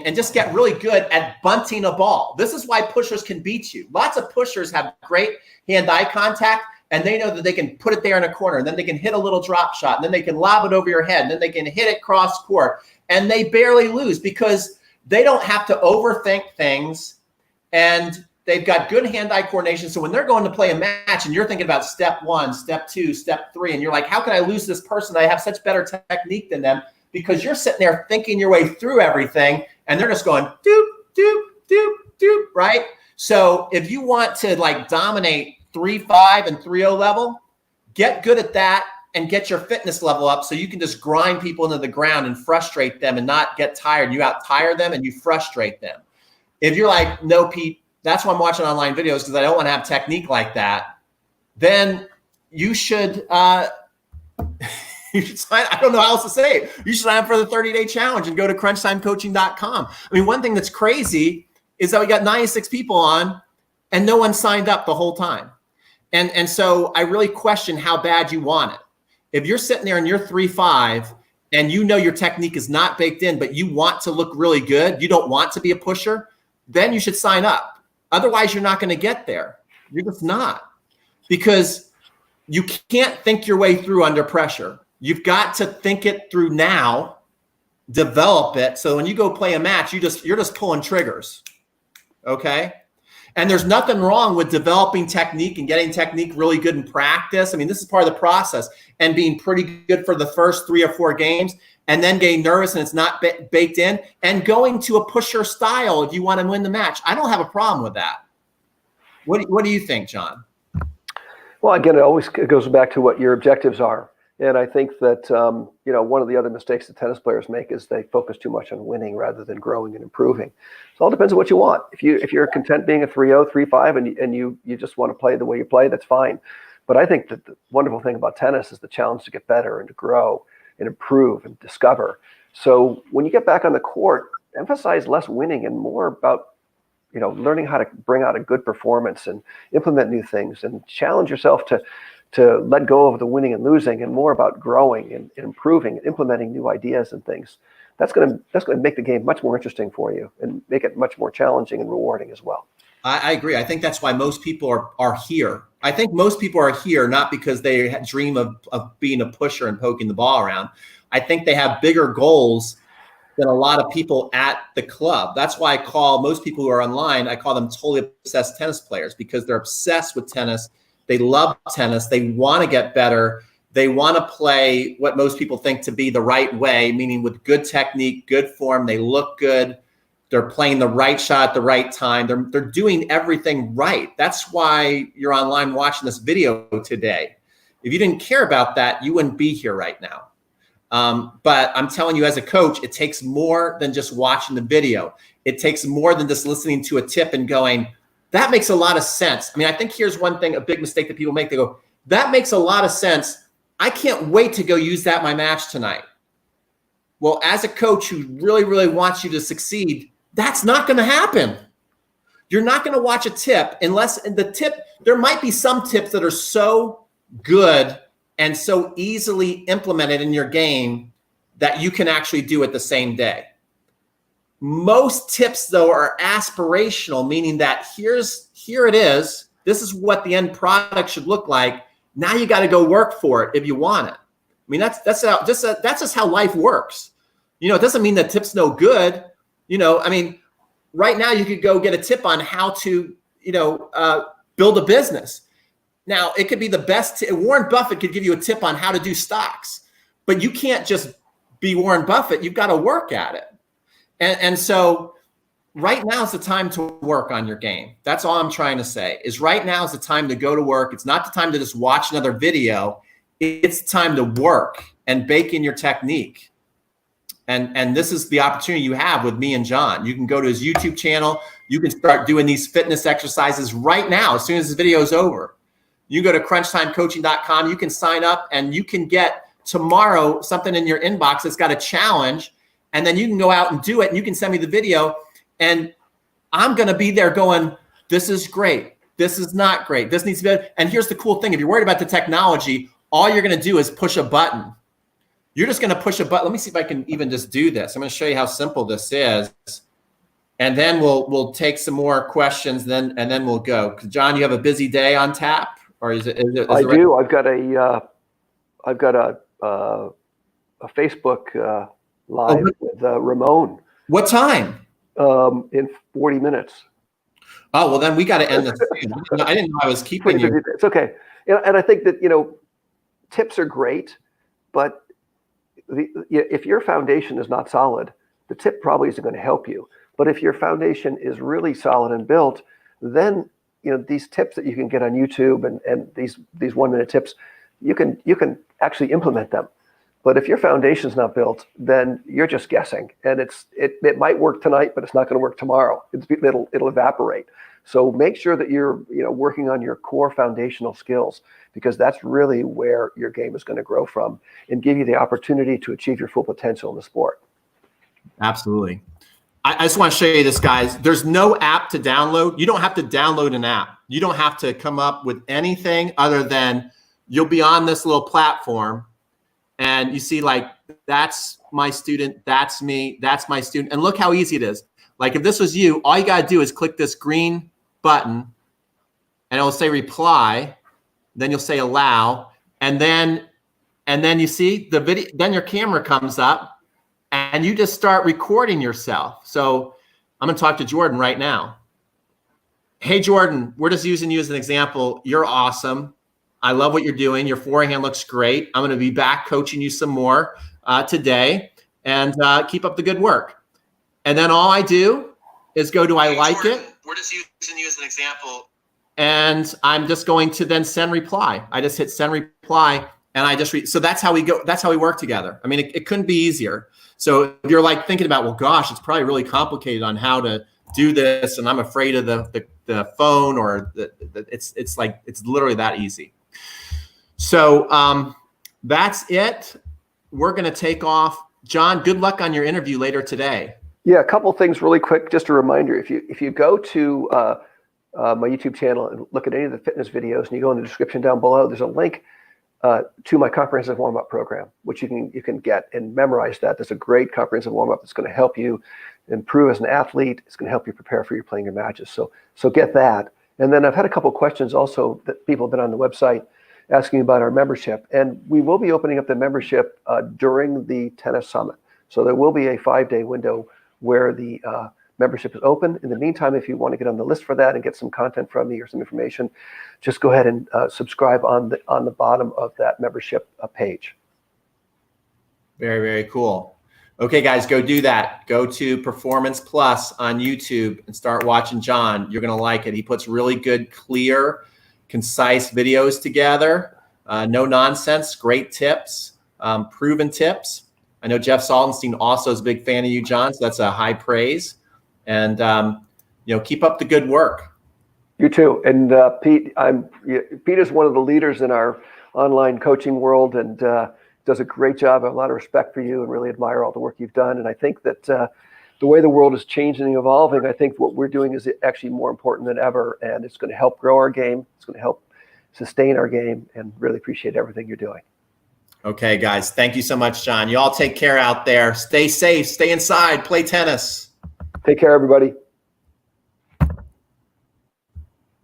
and just get really good at bunting a ball. This is why pushers can beat you. Lots of pushers have great hand-eye contact and they know that they can put it there in a corner and then they can hit a little drop shot and then they can lob it over your head and then they can hit it cross court and they barely lose because they don't have to overthink things and they've got good hand-eye coordination. So when they're going to play a match and you're thinking about step 1, step 2, step 3, and you're like, how can I lose this person? I have such better technique than them. Because you're sitting there thinking your way through everything and they're just going doop, doop, doop, doop, right? So if you want to like dominate 3-5 and 3-0 level, get good at that and get your fitness level up so you can just grind people into the ground and frustrate them and not get tired. You out-tire them and you frustrate them. If you're like, no, Pete, that's why I'm watching online videos because I don't want to have technique like that, then you should you should sign. I don't know how else to say it. You should sign up for the 30-day challenge and go to crunchtimecoaching.com. I mean, one thing that's crazy is that we got 96 people on and no one signed up the whole time. And so I really question how bad you want it. If you're sitting there and you're 3-5 and you know your technique is not baked in, but you want to look really good, you don't want to be a pusher, then you should sign up. Otherwise, you're not going to get there. You're just not. Because you can't think your way through under pressure. You've got to think it through now, develop it. So when you go play a match, you're just pulling triggers. Okay. And there's nothing wrong with developing technique and getting technique really good in practice. I mean, this is part of the process and being pretty good for the first 3 or 4 games and then getting nervous and it's not baked in and going to a pusher style if you want to win the match. I don't have a problem with that. What do you think, John? Well, again, it goes back to what your objectives are. And I think that, one of the other mistakes that tennis players make is they focus too much on winning rather than growing and improving. So it all depends on what you want. If you're content being a 3-0, 3-5, and you just want to play the way you play, that's fine. But I think that the wonderful thing about tennis is the challenge to get better and to grow and improve and discover. So when you get back on the court, emphasize less winning and more about, learning how to bring out a good performance and implement new things and challenge yourself to let go of the winning and losing and more about growing and improving and implementing new ideas and things. That's going to make the game much more interesting for you and make it much more challenging and rewarding as well. I agree. I think that's why most people are here. I think most people are here not because they dream of being a pusher and poking the ball around. I think they have bigger goals than a lot of people at the club. That's why I call most people who are online, I call them totally obsessed tennis players because they're obsessed with tennis. They love tennis. They want to get better. They want to play what most people think to be the right way, meaning with good technique, good form. They look good. They're playing the right shot at the right time. They're doing everything right. That's why you're online watching this video today. If you didn't care about that, you wouldn't be here right now. But I'm telling you as a coach, it takes more than just watching the video. It takes more than just listening to a tip and going, that makes a lot of sense. I mean, I think here's one thing, a big mistake that people make. They go, that makes a lot of sense. I can't wait to go use that in my match tonight. Well, as a coach who really, really wants you to succeed, that's not going to happen. You're not going to watch a tip unless there might be some tips that are so good and so easily implemented in your game that you can actually do it the same day. Most tips, though, are aspirational, meaning that here it is. This is what the end product should look like. Now you got to go work for it if you want it. I mean, that's just how life works. You know, it doesn't mean that tip's no good. You know, I mean, right now you could go get a tip on how to, build a business. Now, it could be the best. Warren Buffett could give you a tip on how to do stocks, but you can't just be Warren Buffett. You've got to work at it. And so right now is the time to work on your game. That's all I'm trying to say, is right now is the time to go to work. It's not the time to just watch another video. It's time to work and bake in your technique. And this is the opportunity you have with me and John. You can go to his YouTube channel. You can start doing these fitness exercises right now as soon as this video is over. You go to crunchtimecoaching.com. You can sign up and you can get tomorrow something in your inbox that's got a challenge. And then you can go out and do it, and you can send me the video, and I'm going to be there going, this is great. This is not great. This needs to be better. And here's the cool thing. If you're worried about the technology, all you're going to do is push a button. You're just going to push a button. Let me see if I can even just do this. I'm going to show you how simple this is. And then we'll take some more questions, and then we'll go. John, you have a busy day on tap? Or is it I do. I've got a Facebook live with Ramon. What time? In 40 minutes. Oh, well, then we got to end this. I didn't know I was keeping you. It's okay. And I think that, tips are great, but if your foundation is not solid, the tip probably isn't going to help you. But if your foundation is really solid and built, then, these tips that you can get on YouTube and these 1-minute tips, you can actually implement them. But if your foundation's not built, then you're just guessing, and it might work tonight, but it's not going to work tomorrow. It'll evaporate. So make sure that you're working on your core foundational skills, because that's really where your game is going to grow from and give you the opportunity to achieve your full potential in the sport. Absolutely. I just want to show you this, guys. There's no app to download. You don't have to download an app. You don't have to come up with anything other than you'll be on this little platform. And you see, like, that's my student, that's me, that's my student. And look how easy it is. Like, if this was you, all you got to do is click this green button, and it'll say reply. Then you'll say allow. And then you see the video, then your camera comes up, and you just start recording yourself. So I'm going to talk to Jordan right now. Hey, Jordan, we're just using you as an example. You're awesome. I love what you're doing. Your forehand looks great. I'm going to be back coaching you some more today, and keep up the good work. And then all I do is go to I like it. We're just using you as an example. And I'm just going to then send reply. I just hit send reply, and I just so that's how we go. That's how we work together. I mean, it couldn't be easier. So if you're like thinking about, well, gosh, it's probably really complicated on how to do this, and I'm afraid of the phone, or it's like, it's literally that easy. So that's it. We're going to take off. John, good luck on your interview later today. Yeah, a couple things really quick. Just a reminder, if you go to my YouTube channel and look at any of the fitness videos, and you go in the description down below, there's a link to my comprehensive warm-up program, which you can get and memorize that. There's a great comprehensive warm-up that's going to help you improve as an athlete. It's going to help you prepare for your playing your matches. So get that. And then I've had a couple questions also that people have been on the website asking about our membership. And we will be opening up the membership during the Tennis Summit. So there will be a 5-day window where the membership is open. In the meantime, if you want to get on the list for that and get some content from me or some information, just go ahead and subscribe on the bottom of that membership page. Very, very cool. Okay, guys, go do that. Go to Performance Plus on YouTube and start watching John. You're going to like it. He puts really good, clear, concise videos together. No nonsense, great tips, proven tips. I know Jeff Saltonstein also is a big fan of you, John, so that's a high praise. And, keep up the good work. You too. And Pete, Pete is one of the leaders in our online coaching world, and does a great job. I have a lot of respect for you and really admire all the work you've done. And I think that the way the world is changing and evolving, I think what we're doing is actually more important than ever. And it's going to help grow our game. It's going to help sustain our game, and really appreciate everything you're doing. Okay, guys. Thank you so much, John. You all take care out there. Stay safe. Stay inside. Play tennis. Take care, everybody.